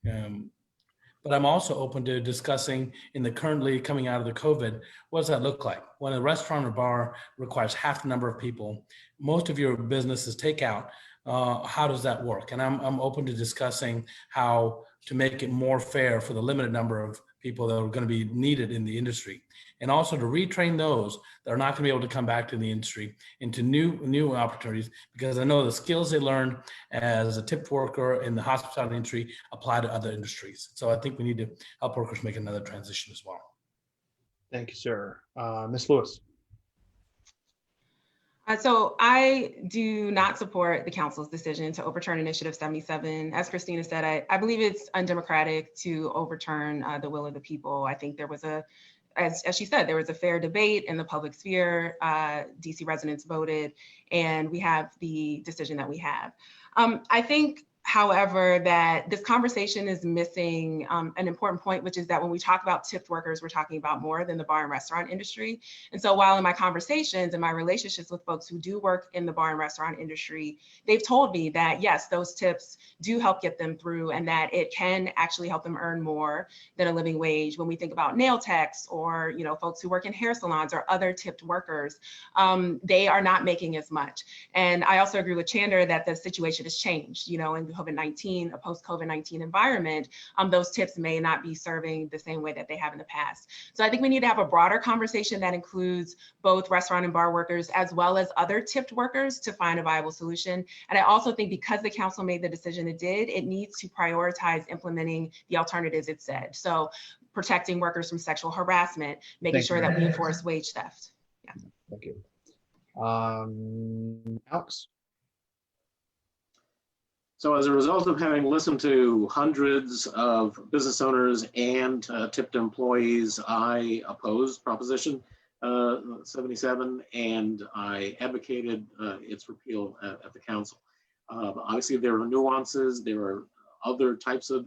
But I'm also open to discussing in the currently coming out of the COVID, what does that look like? When a restaurant or bar requires half the number of people, most of your business is takeout. How does that work? And I'm open to discussing how to make it more fair for the limited number of people that are going to be needed in the industry, and also to retrain those that are not going to be able to come back to the industry into new opportunities, because I know the skills they learn as a tipped worker in the hospitality industry apply to other industries. So I think we need to help workers make another transition as well. Thank you, sir. Ms. Lewis. So I do not support the council's decision to overturn Initiative 77. As Christina said, I believe it's undemocratic to overturn the will of the people. I think there was as she said, there was a fair debate in the public sphere. DC residents voted, and we have the decision that we have. I think, however, that this conversation is missing an important point, which is that when we talk about tipped workers, we're talking about more than the bar and restaurant industry. And so while in my conversations and my relationships with folks who do work in the bar and restaurant industry, they've told me that yes, those tips do help get them through and that it can actually help them earn more than a living wage. When we think about nail techs or folks who work in hair salons or other tipped workers, they are not making as much. And I also agree with Chander that the situation has changed, in COVID-19, a post-COVID-19 environment, those tips may not be serving the same way that they have in the past. So I think we need to have a broader conversation that includes both restaurant and bar workers as well as other tipped workers to find a viable solution. And I also think because the council made the decision it did, it needs to prioritize implementing the alternatives it said. So protecting workers from sexual harassment, making sure that we enforce wage theft. Yeah. Thank you. Alex? So as a result of having listened to hundreds of business owners and tipped employees, I opposed Proposition 77, and I advocated its repeal at the council. Obviously, there are nuances. There are other types of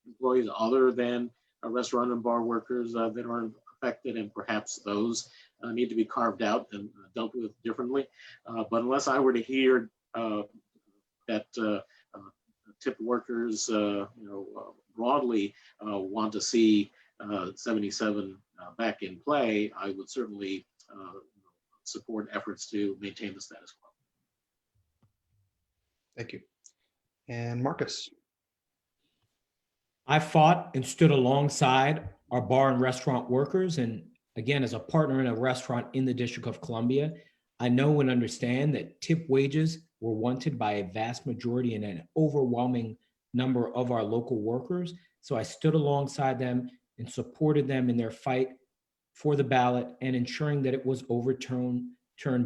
employees other than restaurant and bar workers that are affected, and perhaps those need to be carved out and dealt with differently. But unless I were to hear that tipped workers, broadly want to see 77 back in play, I would certainly support efforts to maintain the status quo. Thank you. And Marcus? I fought and stood alongside our bar and restaurant workers. And again, as a partner in a restaurant in the District of Columbia, I know and understand that tip wages were wanted by a vast majority and an overwhelming number of our local workers. So I stood alongside them and supported them in their fight for the ballot and ensuring that it was overturned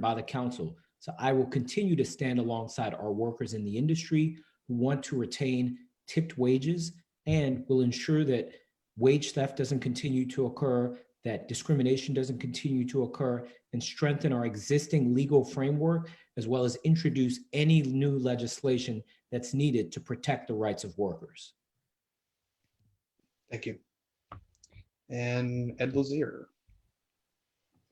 by the council. So I will continue to stand alongside our workers in the industry who want to retain tipped wages and will ensure that wage theft doesn't continue to occur, that discrimination doesn't continue to occur, and strengthen our existing legal framework, as well as introduce any new legislation that's needed to protect the rights of workers. Thank you. And Ed Lazere?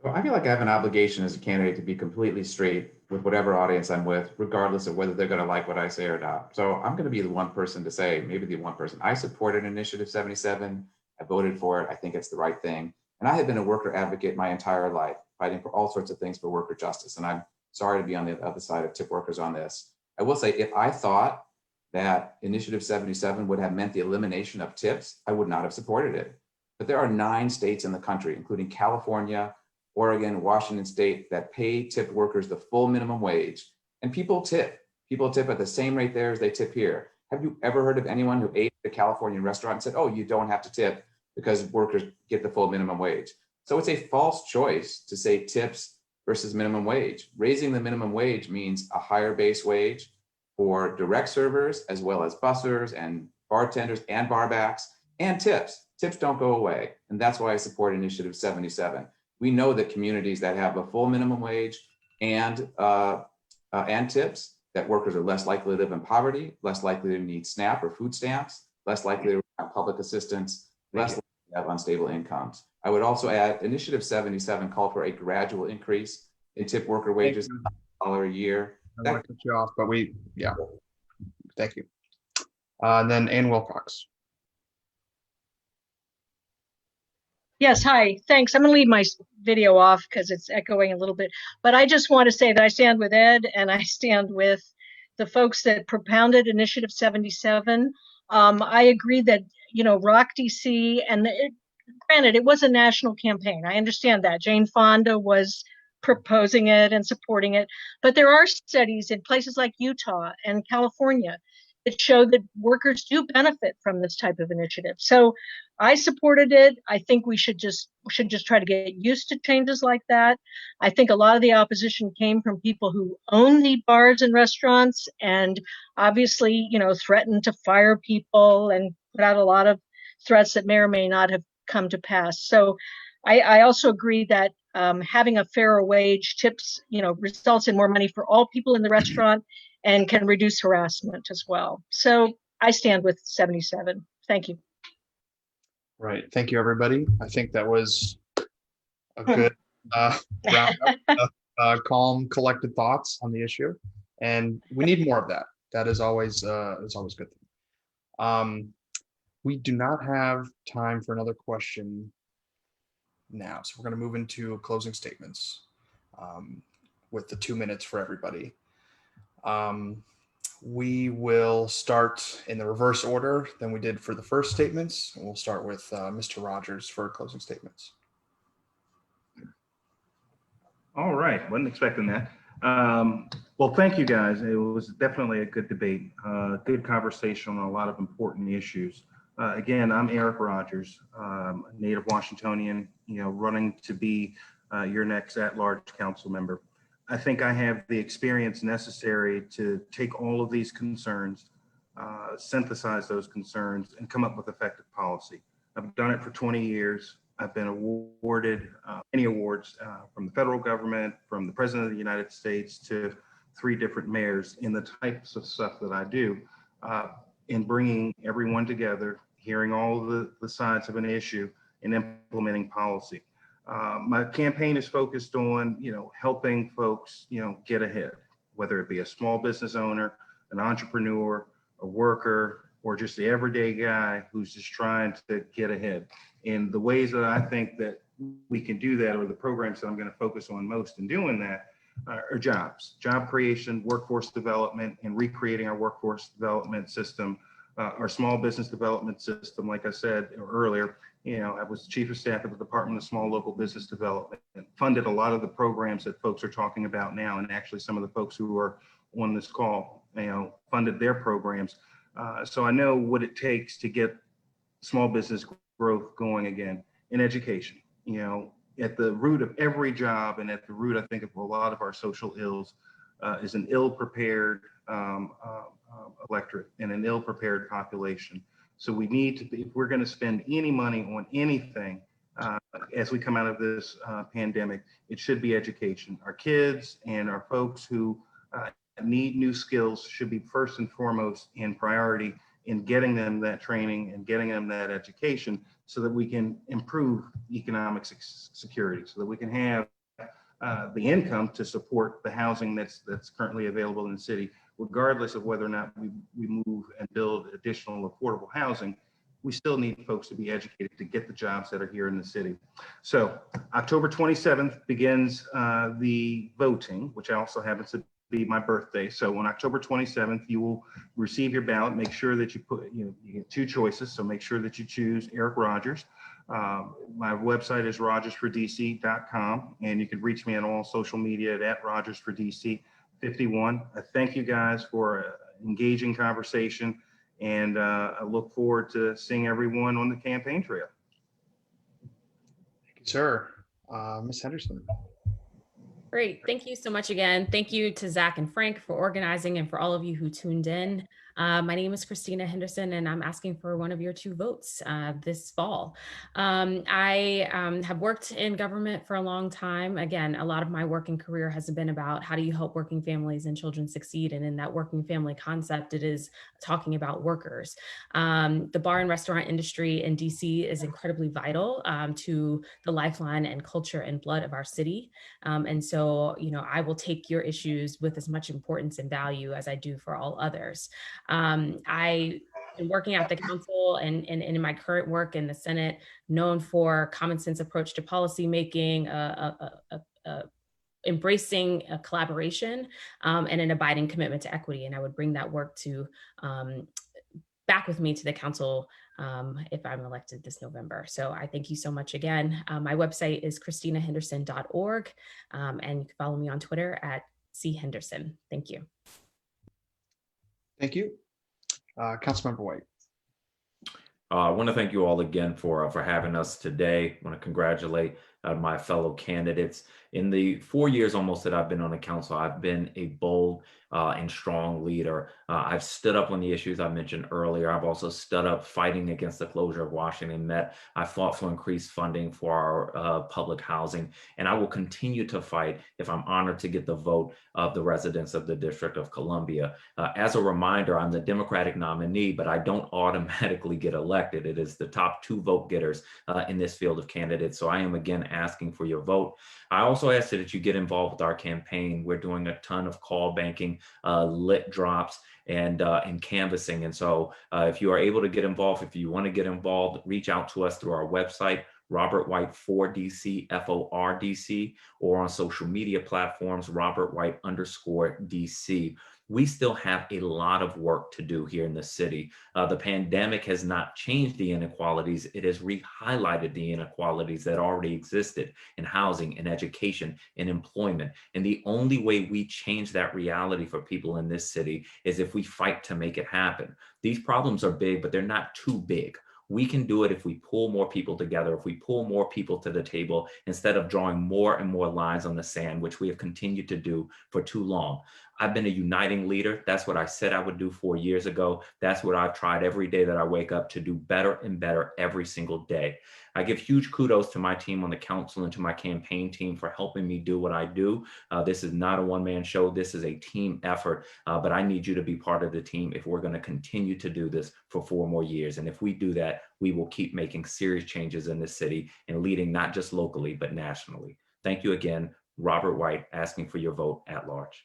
Well, I feel like I have an obligation as a candidate to be completely straight with whatever audience I'm with, regardless of whether they're going to like what I say or not. So I'm going to be the one person to say, maybe the one person. I supported Initiative 77. I voted for it. I think it's the right thing. And I have been a worker advocate my entire life, fighting for all sorts of things for worker justice. And I'm sorry to be on the other side of tip workers on this. I will say, if I thought that Initiative 77 would have meant the elimination of tips, I would not have supported it. But there are 9 states in the country, including California, Oregon, Washington State, that pay tipped workers the full minimum wage. And people tip. People tip at the same rate there as they tip here. Have you ever heard of anyone who ate at a Californian restaurant and said, oh, you don't have to tip because workers get the full minimum wage? So it's a false choice to say tips versus minimum wage. Raising the minimum wage means a higher base wage for direct servers, as well as bussers and bartenders and barbacks, and tips. Tips don't go away. And that's why I support Initiative 77. We know that communities that have a full minimum wage and tips, that workers are less likely to live in poverty, less likely to need SNAP or food stamps, less likely to have public assistance, less likely to have unstable incomes. I would also add Initiative 77 called for a gradual increase in tip worker wages, $1 a year. I want to cut you off, but yeah, thank you. And then Ann Wilcox. Yes, hi, thanks. I'm going to leave my video off because it's echoing a little bit, but I just want to say that I stand with Ed and I stand with the folks that propounded Initiative 77. I agree that, Rock DC, and granted, it was a national campaign. I understand that. Jane Fonda was proposing it and supporting it, but there are studies in places like Utah and California that show that workers do benefit from this type of initiative. So I supported it. I think we should just try to get used to changes like that. I think a lot of the opposition came from people who own the bars and restaurants and obviously, threatened to fire people and put out a lot of threats that may or may not have come to pass. So I also agree that having a fairer wage tips, results in more money for all people in the restaurant and can reduce harassment as well. So I stand with 77. Thank you. Right. Thank you, everybody. I think that was a good roundup of calm, collected thoughts on the issue, and we need more of that. That is always good. We do not have time for another question now, so we're going to move into closing statements with the 2 minutes for everybody. We will start in the reverse order than we did for the first statements. We'll start with Mr. Rodgers for closing statements. All right, wasn't expecting that. Well, thank you guys. It was definitely a good debate, good conversation on a lot of important issues. Again, I'm Eric Rodgers, a native Washingtonian, running to be your next at-large council member. I think I have the experience necessary to take all of these concerns, synthesize those concerns, and come up with effective policy. I've done it for 20 years. I've been awarded many awards from the federal government, from the President of the United States to 3 different mayors in the types of stuff that I do in bringing everyone together, hearing all the sides of an issue, and implementing policy. My campaign is focused on, helping folks, get ahead, whether it be a small business owner, an entrepreneur, a worker, or just the everyday guy who's just trying to get ahead. And the ways that I think that we can do that, or the programs that I'm going to focus on most in doing that, are jobs, job creation, workforce development, and recreating our workforce development system, our small business development system. Like I said earlier, I was chief of staff at the Department of Small Local Business Development and funded a lot of the programs that folks are talking about now. And actually some of the folks who are on this call, funded their programs. So I know what it takes to get small business growth going again in education. At the root of every job and at the root, I think, of a lot of our social ills is an ill-prepared electorate and an ill-prepared population. So we need to be, if we're going to spend any money on anything as we come out of this pandemic, it should be education. Our kids and our folks who need new skills should be first and foremost in priority in getting them that training and getting them that education so that we can improve economic security, so that we can have the income to support the housing that's currently available in the city, regardless of whether or not we move and build additional affordable housing. We still need folks to be educated to get the jobs that are here in the city. So October 27th begins the voting, which also happens to be my birthday. So on October 27th, you will receive your ballot. Make sure that you put, you get 2 choices. So make sure that you choose Eric Rodgers. My website is rodgersfordc.com, and you can reach me on all social media at rodgersfordc51. I thank you guys for engaging conversation, and I look forward to seeing everyone on the campaign trail. Thank you, sir. Ms. Henderson. Great. Thank you so much again. Thank you to Zach and Frank for organizing and for all of you who tuned in. My name is Christina Henderson, and I'm asking for one of your 2 votes this fall. I have worked in government for a long time. Again, a lot of my working career has been about how do you help working families and children succeed? And in that working family concept, it is talking about workers. The bar and restaurant industry in DC is incredibly vital to the lifeline and culture and blood of our city. And so, I will take your issues with as much importance and value as I do for all others. I am working at the council and in my current work in the Senate, known for common sense approach to policy making, embracing a collaboration, and an abiding commitment to equity. And I would bring that work to back with me to the council if I'm elected this November. So I thank you so much again. My website is ChristinaHenderson.org, and you can follow me on Twitter at @CHenderson. Thank you. Thank you. Councilmember White. I want to thank you all again for having us today. I want to congratulate my fellow candidates. In the 4 years almost that I've been on the council, I've been a bold and strong leader. I've stood up on the issues I mentioned earlier. I've also stood up fighting against the closure of Washington Met. I fought for increased funding for our public housing, and I will continue to fight if I'm honored to get the vote of the residents of the District of Columbia. As a reminder, I'm the Democratic nominee, but I don't automatically get elected. It is the top 2 vote getters in this field of candidates. So I am again asking for your vote. I also ask that you get involved with our campaign. We're doing a ton of call banking, lit drops, and canvassing. And so if you are able to get involved, if you want to get involved, reach out to us through our website, Robert White for DC, FORDC, or on social media platforms, Robert White _DC. We still have a lot of work to do here in the city. The pandemic has not changed the inequalities. It has re-highlighted the inequalities that already existed in housing, in education, in employment. And the only way we change that reality for people in this city is if we fight to make it happen. These problems are big, but they're not too big. We can do it if we pull more people together, if we pull more people to the table, instead of drawing more and more lines on the sand, which we have continued to do for too long. I've been a uniting leader. That's what I said I would do 4 years ago. That's what I've tried every day that I wake up to do better and better every single day. I give huge kudos to my team on the council and to my campaign team for helping me do what I do. This is not a one-man show. This is a team effort, but I need you to be part of the team if we're going to continue to do this for 4 more years. And if we do that, we will keep making serious changes in this city and leading not just locally, but nationally. Thank you again. Robert White, asking for your vote at large.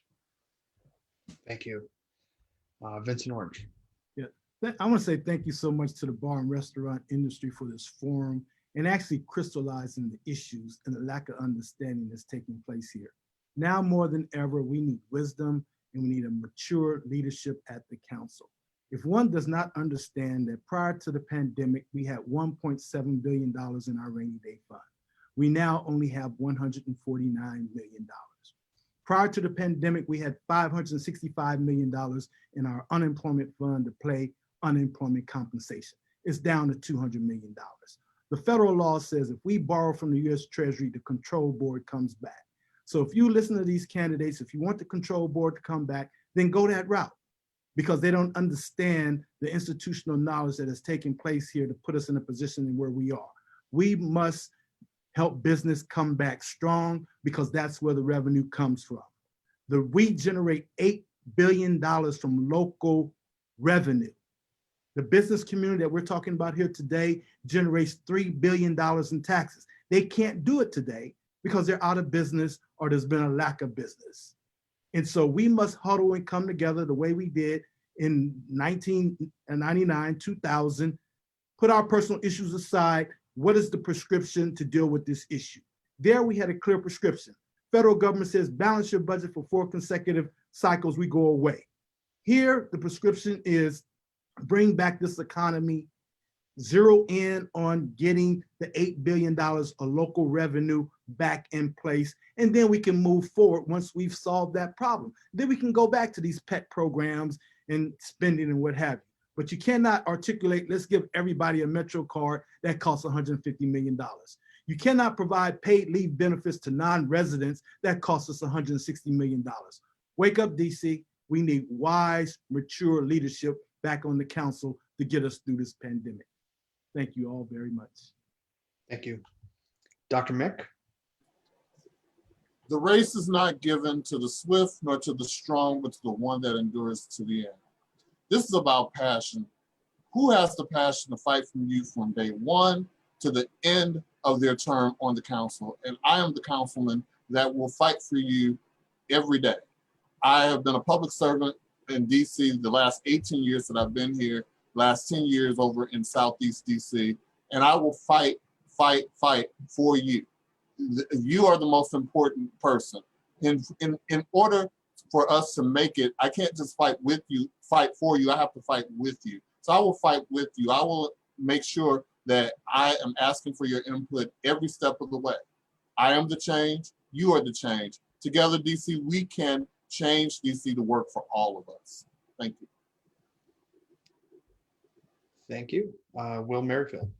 Thank you. Vincent Orange. Yeah, I want to say thank you so much to the bar and restaurant industry for this forum and actually crystallizing the issues and the lack of understanding that's taking place here. Now more than ever, we need wisdom and we need a mature leadership at the council. If one does not understand that prior to the pandemic, we had $1.7 billion in our rainy day fund. We now only have $149 million. Prior to the pandemic, we had $565 million in our unemployment fund to pay unemployment compensation. It's down to $200 million. The federal law says if we borrow from the US Treasury, the control board comes back. So if you listen to these candidates, if you want the control board to come back, then go that route, because they don't understand the institutional knowledge that has taken place here to put us in a position where we are. We must help business come back strong, because that's where the revenue comes from. We generate $8 billion from local revenue. The business community that we're talking about here today generates $3 billion in taxes. They can't do it today because they're out of business or there's been a lack of business. And so we must huddle and come together the way we did in 1999, 2000, put our personal issues aside. What is the prescription to deal with this issue? There we had a clear prescription. Federal government says balance your budget for 4 consecutive cycles, we go away. Here, the prescription is bring back this economy, zero in on getting the $8 billion of local revenue back in place, and then we can move forward once we've solved that problem. Then we can go back to these pet programs and spending and what have you. But you cannot articulate, let's give everybody a Metro card that costs $150 million. You cannot provide paid leave benefits to non-residents that costs us $160 million. Wake up, DC. We need wise, mature leadership back on the council to get us through this pandemic. Thank you all very much. Thank you. Dr. Mick? The race is not given to the swift nor to the strong, but to the one that endures to the end. This is about passion. Who has the passion to fight from you from day one to the end of their term on the council? And I am the councilman that will fight for you every day. I have been a public servant in DC the last 18 years that I've been here, last 10 years over in Southeast DC, and I will fight for you. You are the most important person. In order for us to make it, I can't just fight with you, fight for you, I have to fight with you. So I will fight with you. I will make sure that I am asking for your input every step of the way. I am the change, you are the change. Together, DC, we can change DC to work for all of us. Thank you. Thank you. Will Merrifield.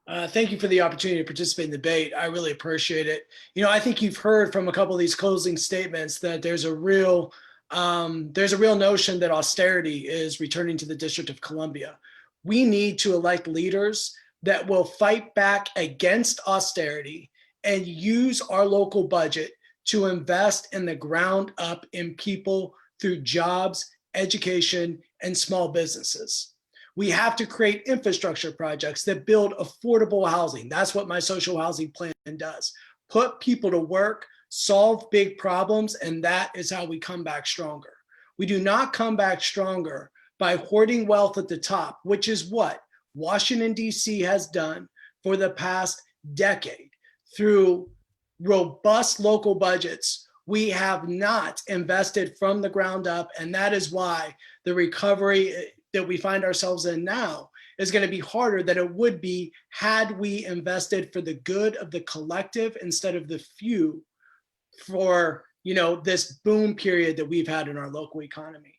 Thank you for the opportunity to participate in the debate. I really appreciate it. You know, I think you've heard from a couple of these closing statements that there's a real notion that austerity is returning to the District of Columbia. We need to elect leaders that will fight back against austerity and use our local budget to invest in the ground up in people through jobs, education, and small businesses. We have to create infrastructure projects that build affordable housing. That's what my social housing plan does. Put people to work, solve big problems, and that is how we come back stronger. We do not come back stronger by hoarding wealth at the top, which is what Washington, D.C. has done for the past decade. Through robust local budgets, we have not invested from the ground up, and that is why the recovery that we find ourselves in now is going to be harder than it would be had we invested for the good of the collective instead of the few for, you know, this boom period that we've had in our local economy.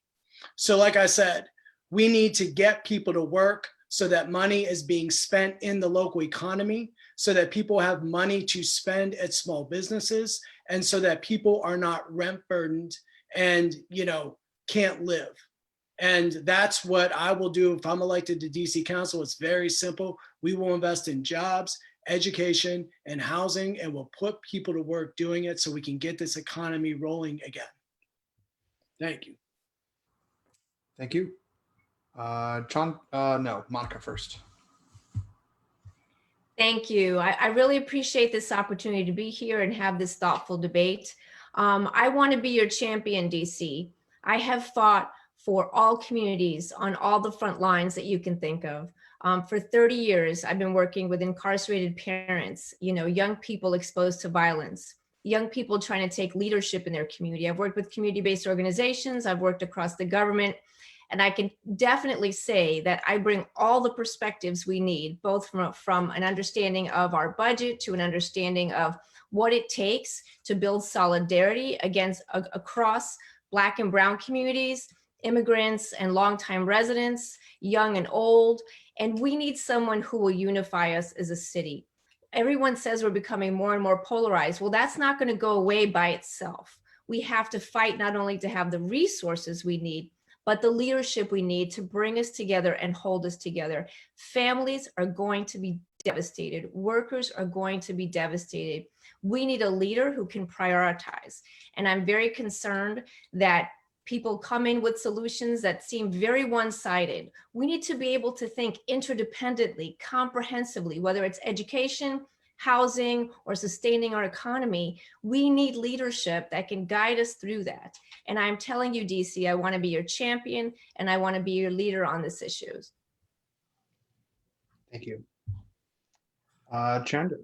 So like I said, we need to get people to work so that money is being spent in the local economy, so that people have money to spend at small businesses, and so that people are not rent burdened and, you know, can't live. And that's what I will do if I'm elected to DC Council. It's very simple. We will invest in jobs, education, and housing, and we'll put people to work doing it so we can get this economy rolling again. Thank you. Thank you. Monica first. Thank you. I really appreciate this opportunity to be here and have this thoughtful debate. I want to be your champion, DC. I have fought for all communities on all the front lines that you can think of. For 30 years, I've been working with incarcerated parents, you know, young people exposed to violence, young people trying to take leadership in their community. I've worked with community-based organizations. I've worked across the government. And I can definitely say that I bring all the perspectives we need, both from an understanding of our budget to an understanding of what it takes to build solidarity across Black and Brown communities, immigrants and longtime residents, young and old. And we need someone who will unify us as a city. Everyone says we're becoming more and more polarized. Well, that's not going to go away by itself. We have to fight not only to have the resources we need, but the leadership we need to bring us together and hold us together. Families are going to be devastated. Workers are going to be devastated. We need a leader who can prioritize. And I'm very concerned that people come in with solutions that seem very one-sided. We need to be able to think interdependently, comprehensively, whether it's education, housing, or sustaining our economy. We need leadership that can guide us through that. And I'm telling you, DC, I want to be your champion and I want to be your leader on this issues. Thank you. Chander.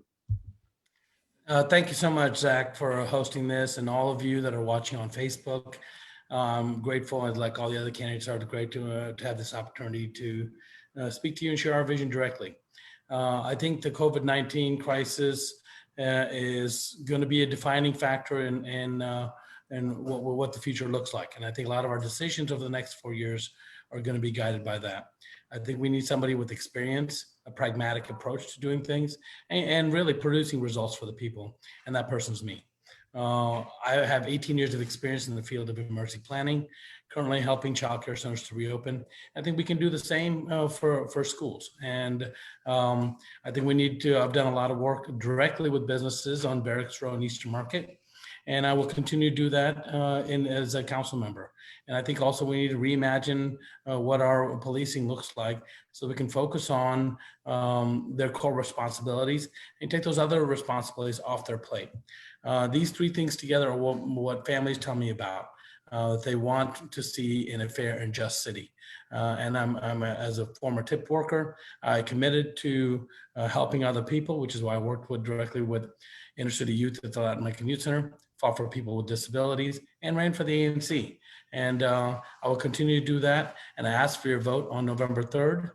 Thank you so much, Zach, for hosting this, and all of you that are watching on Facebook. I'm grateful, and like all the other candidates are, great to have this opportunity to speak to you and share our vision directly. I think the COVID-19 crisis is going to be a defining factor in what the future looks like. And I think a lot of our decisions over the next 4 years are going to be guided by that. I think we need somebody with experience, a pragmatic approach to doing things, and really producing results for the people. And that person's me. I have 18 years of experience in the field of emergency planning, currently helping childcare centers to reopen. I think we can do the same for schools. And I think we need to, I've done a lot of work directly with businesses on Barracks Row and Eastern Market. And I will continue to do that as a council member. And I think also we need to reimagine what our policing looks like so we can focus on their core responsibilities and take those other responsibilities off their plate. These three things together are what families tell me about that they want to see in a fair and just city. And as a former tip worker, I committed to helping other people, which is why I worked directly with inner city youth at the Latin American Youth Center, fought for people with disabilities, and ran for the ANC. And I will continue to do that. And I ask for your vote on November 3rd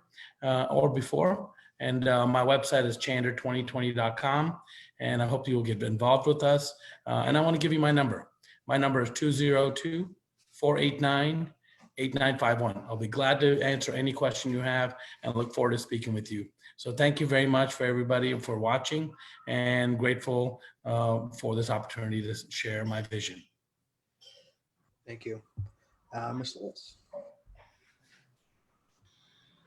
or before. And my website is chander2020.com. And I hope you will get involved with us. And I want to give you my number. My number is 202-489-8888. 8951. I'll be glad to answer any question you have and look forward to speaking with you. So thank you very much for everybody for watching, and grateful for this opportunity to share my vision. Thank you. Ms. Lewis.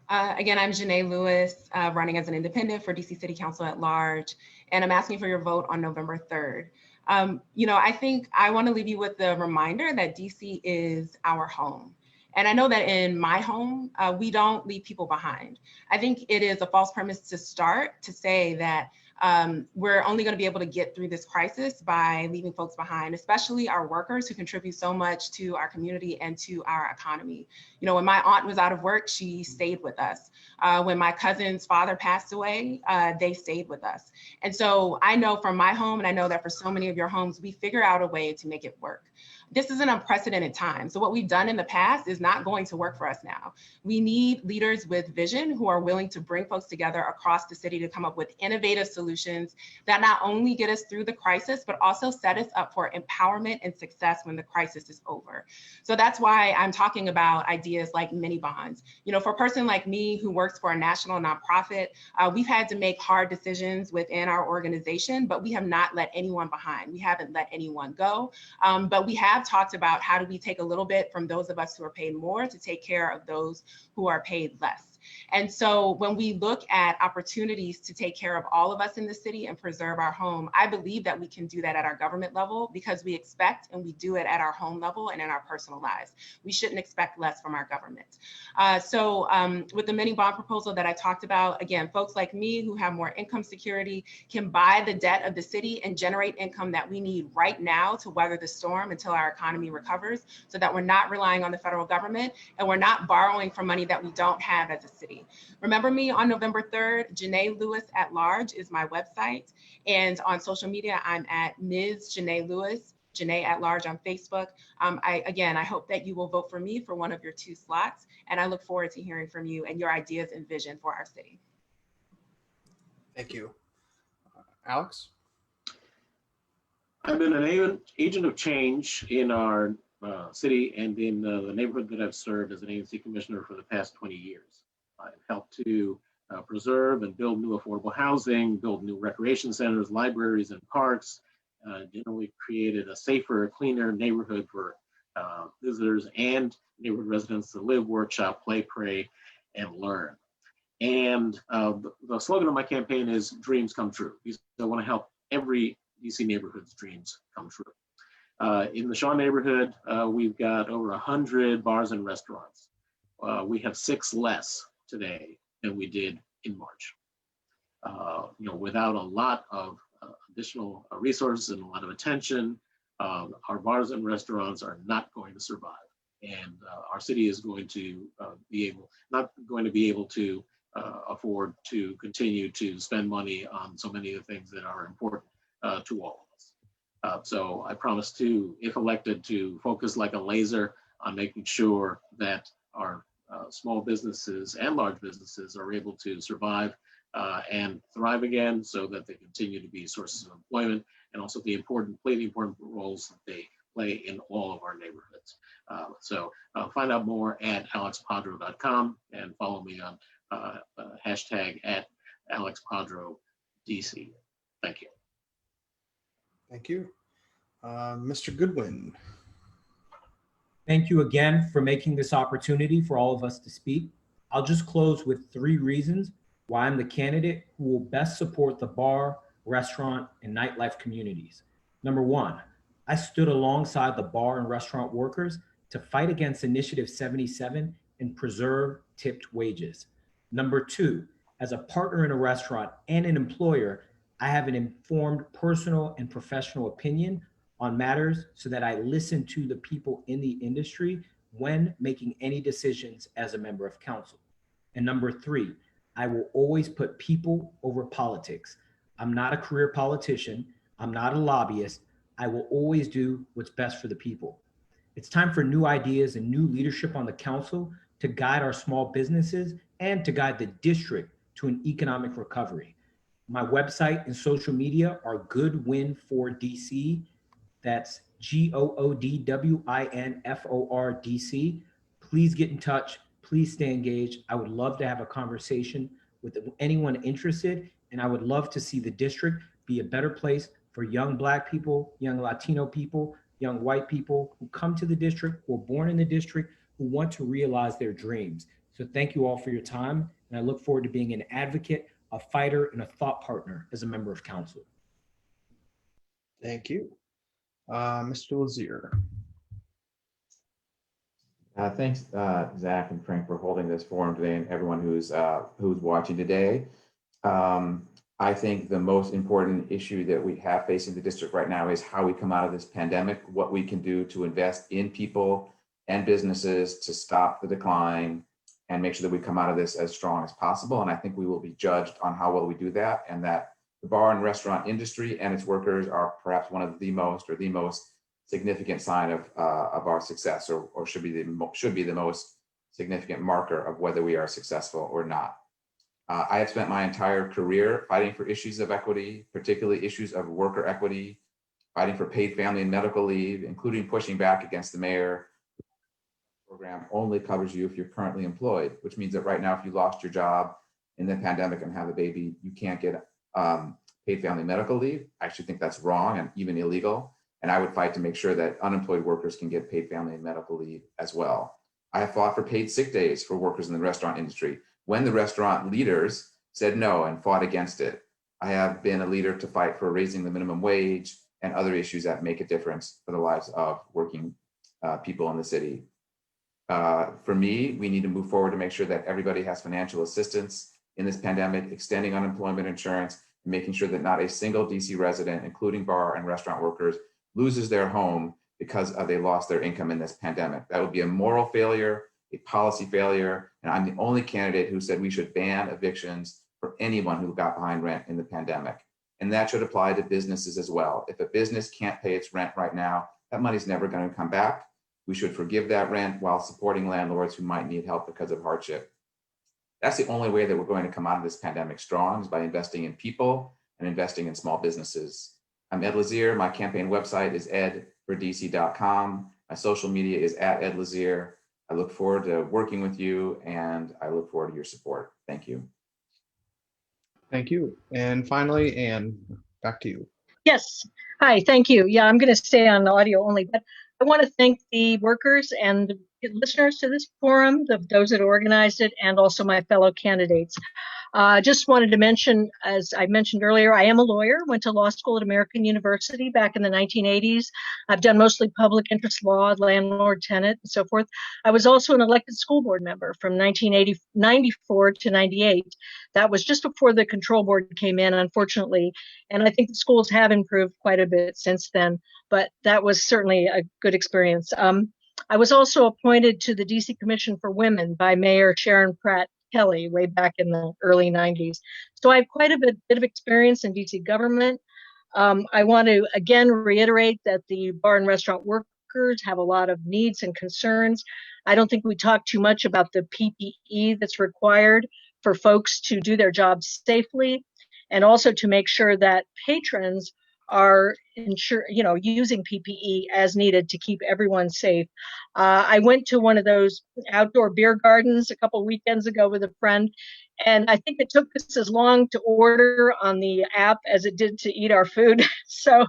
Again, I'm Janae Lewis, running as an independent for DC City Council at Large, and I'm asking for your vote on November 3rd. I think I want to leave you with the reminder that DC is our home. And I know that in my home, we don't leave people behind. I think it is a false premise to start to say that we're only going to be able to get through this crisis by leaving folks behind, especially our workers who contribute so much to our community and to our economy. When my aunt was out of work, she stayed with us. When my cousin's father passed away, they stayed with us. And so I know from my home, and I know that for so many of your homes, we figure out a way to make it work. This is an unprecedented time. So what we've done in the past is not going to work for us now. We need leaders with vision who are willing to bring folks together across the city to come up with innovative solutions that not only get us through the crisis, but also set us up for empowerment and success when the crisis is over. So that's why I'm talking about ideas like mini bonds. For a person like me who works for a national nonprofit, we've had to make hard decisions within our organization, but we have not let anyone behind. We haven't let anyone go, but we have talked about how do we take a little bit from those of us who are paid more to take care of those who are paid less. And so when we look at opportunities to take care of all of us in the city and preserve our home, I believe that we can do that at our government level because we expect and we do it at our home level and in our personal lives. We shouldn't expect less from our government. So with the mini bond proposal that I talked about, again, folks like me who have more income security can buy the debt of the city and generate income that we need right now to weather the storm until our economy recovers, so that we're not relying on the federal government and we're not borrowing for money that we don't have as a city. Remember me on November 3rd, Janae Lewis at Large is my website. And on social media, I'm at Ms. Janae Lewis, Janae at Large on Facebook. I hope that you will vote for me for one of your 2 slots. And I look forward to hearing from you and your ideas and vision for our city. Thank you. Alex? I've been an agent of change in our city and in the neighborhood that I've served as an agency commissioner for the past 20 years. I've helped to preserve and build new affordable housing, build new recreation centers, libraries, and parks, generally created a safer, cleaner neighborhood for visitors and neighborhood residents to live, work, shop, play, pray, and learn. And the slogan of my campaign is dreams come true. I want to help every DC neighborhood's dreams come true. In the Shaw neighborhood, we've got over 100 bars and restaurants. We have 6 less today than we did in March. Without a lot of additional resources and a lot of attention, our bars and restaurants are not going to survive. And our city is going to not going to be able to afford to continue to spend money on so many of the things that are important to all of us. So I promise to, if elected, to focus like a laser on making sure that our small businesses and large businesses are able to survive and thrive again, so that they continue to be sources of employment and also play the important roles that they play in all of our neighborhoods. So find out more at alexpadro.com and follow me on hashtag at AlexPadroDC. Thank you. Thank you. Mr. Goodwin. Thank you again for making this opportunity for all of us to speak. I'll just close with 3 reasons why I'm the candidate who will best support the bar, restaurant, and nightlife communities. Number 1, I stood alongside the bar and restaurant workers to fight against Initiative 77 and preserve tipped wages. Number 2, as a partner in a restaurant and an employer, I have an informed personal and professional opinion on matters so that I listen to the people in the industry when making any decisions as a member of council. And number 3, I will always put people over politics. I'm not a career politician. I'm not a lobbyist. I will always do what's best for the people. It's time for new ideas and new leadership on the council to guide our small businesses and to guide the district to an economic recovery. My website and social media are Goodwin for DC. That's GOODWINFORDC. Please get in touch. Please stay engaged. I would love to have a conversation with anyone interested, and I would love to see the district be a better place for young Black people, young Latino people, young white people who come to the district, who are born in the district, who want to realize their dreams. So thank you all for your time, and I look forward to being an advocate, a fighter, and a thought partner as a member of council. Thank you. Mr. Lazere. Thanks, Zach and Frank, for holding this forum today, and everyone who's watching today. I think the most important issue that we have facing the district right now is how we come out of this pandemic, what we can do to invest in people and businesses to stop the decline and make sure that we come out of this as strong as possible. And I think we will be judged on how well we do that, and that the bar and restaurant industry and its workers are perhaps one of the most significant sign of our success, or should be the most significant marker of whether we are successful or not. I have spent my entire career fighting for issues of equity, particularly issues of worker equity, fighting for paid family and medical leave, including pushing back against the mayor. Program only covers you if you're currently employed, which means that right now, if you lost your job in the pandemic and have a baby, you can't get paid family medical leave. I actually think that's wrong and even illegal. And I would fight to make sure that unemployed workers can get paid family and medical leave as well. I have fought for paid sick days for workers in the restaurant industry when the restaurant leaders said no and fought against it. I have been a leader to fight for raising the minimum wage and other issues that make a difference for the lives of working people in the city. For me, we need to move forward to make sure that everybody has financial assistance in this pandemic, extending unemployment insurance, and making sure that not a single DC resident, including bar and restaurant workers, loses their home because they lost their income in this pandemic. That would be a moral failure, a policy failure, and I'm the only candidate who said we should ban evictions for anyone who got behind rent in the pandemic. And that should apply to businesses as well. If a business can't pay its rent right now, that money's never going to come back. We should forgive that rent while supporting landlords who might need help because of hardship. That's the only way that we're going to come out of this pandemic strong, is by investing in people and investing in small businesses. I'm Ed Lazere. My campaign website is edfordc.com. My social media is @EdLazere. I look forward to working with you, and I look forward to your support. Thank you. Thank you. And finally, Anne, back to you. Yes. Hi, thank you. Yeah, I'm going to stay on audio only, but I want to thank the workers and the listeners to this forum, those that organized it, and also my fellow candidates. Just wanted to mention, as I mentioned earlier, I am a lawyer, went to law school at American University back in the 1980s. I've done mostly public interest law, landlord, tenant, and so forth. I was also an elected school board member from 1994 to 98. That was just before the control board came in, unfortunately. And I think the schools have improved quite a bit since then, but that was certainly a good experience. I was also appointed to the DC Commission for Women by Mayor Sharon Pratt Kelly way back in the early 90s. So I have quite a bit of experience in DC government. I want to again reiterate that the bar and restaurant workers have a lot of needs and concerns. I don't think we talk too much about the PPE that's required for folks to do their jobs safely, and also to make sure that patrons are using PPE as needed to keep everyone safe. I went to one of those outdoor beer gardens a couple of weekends ago with a friend, and I think it took us as long to order on the app as it did to eat our food. So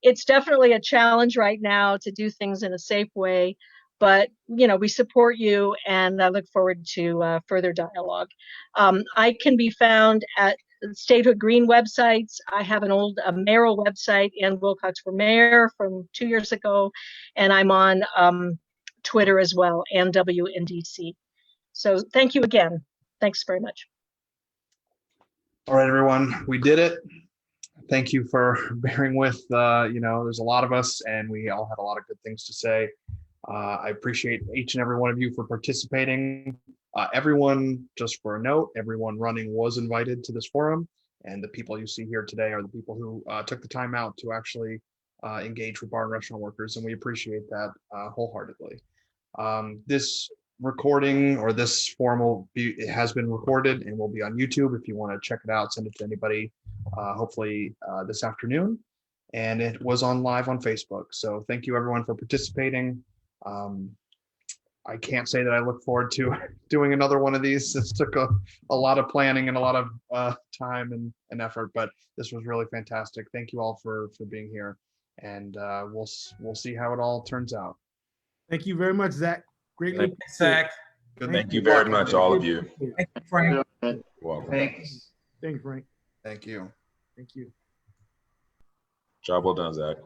it's definitely a challenge right now to do things in a safe way. But, we support you, and I look forward to further dialogue. I can be found at Statehood Green websites. I have an old mayoral website and Wilcox for Mayor from 2 years ago, and I'm on Twitter as well, and WNDC. So thank you again. Thanks very much. All right, everyone, we did it. Thank you for bearing with, there's a lot of us, and we all had a lot of good things to say. I appreciate each and every one of you for participating. Everyone, just for a note, everyone running was invited to this forum, and the people you see here today are the people who took the time out to actually engage with bar and restaurant workers, and we appreciate that wholeheartedly. This recording, or this forum, it has been recorded and will be on YouTube. If you want to check it out, send it to anybody, hopefully this afternoon. And it was on live on Facebook. So thank you everyone for participating. I can't say that I look forward to doing another one of these. This took a lot of planning and a lot of time and effort, but this was really fantastic. Thank you all for being here, and we'll see how it all turns out. Thank you very much, Zach. Great. Thank Thanks, Zach. Thank you very much, all of you. Thank you, Frank. You're welcome. Thanks. Thank you, Frank. Thank you. Thank you. Job well done, Zach.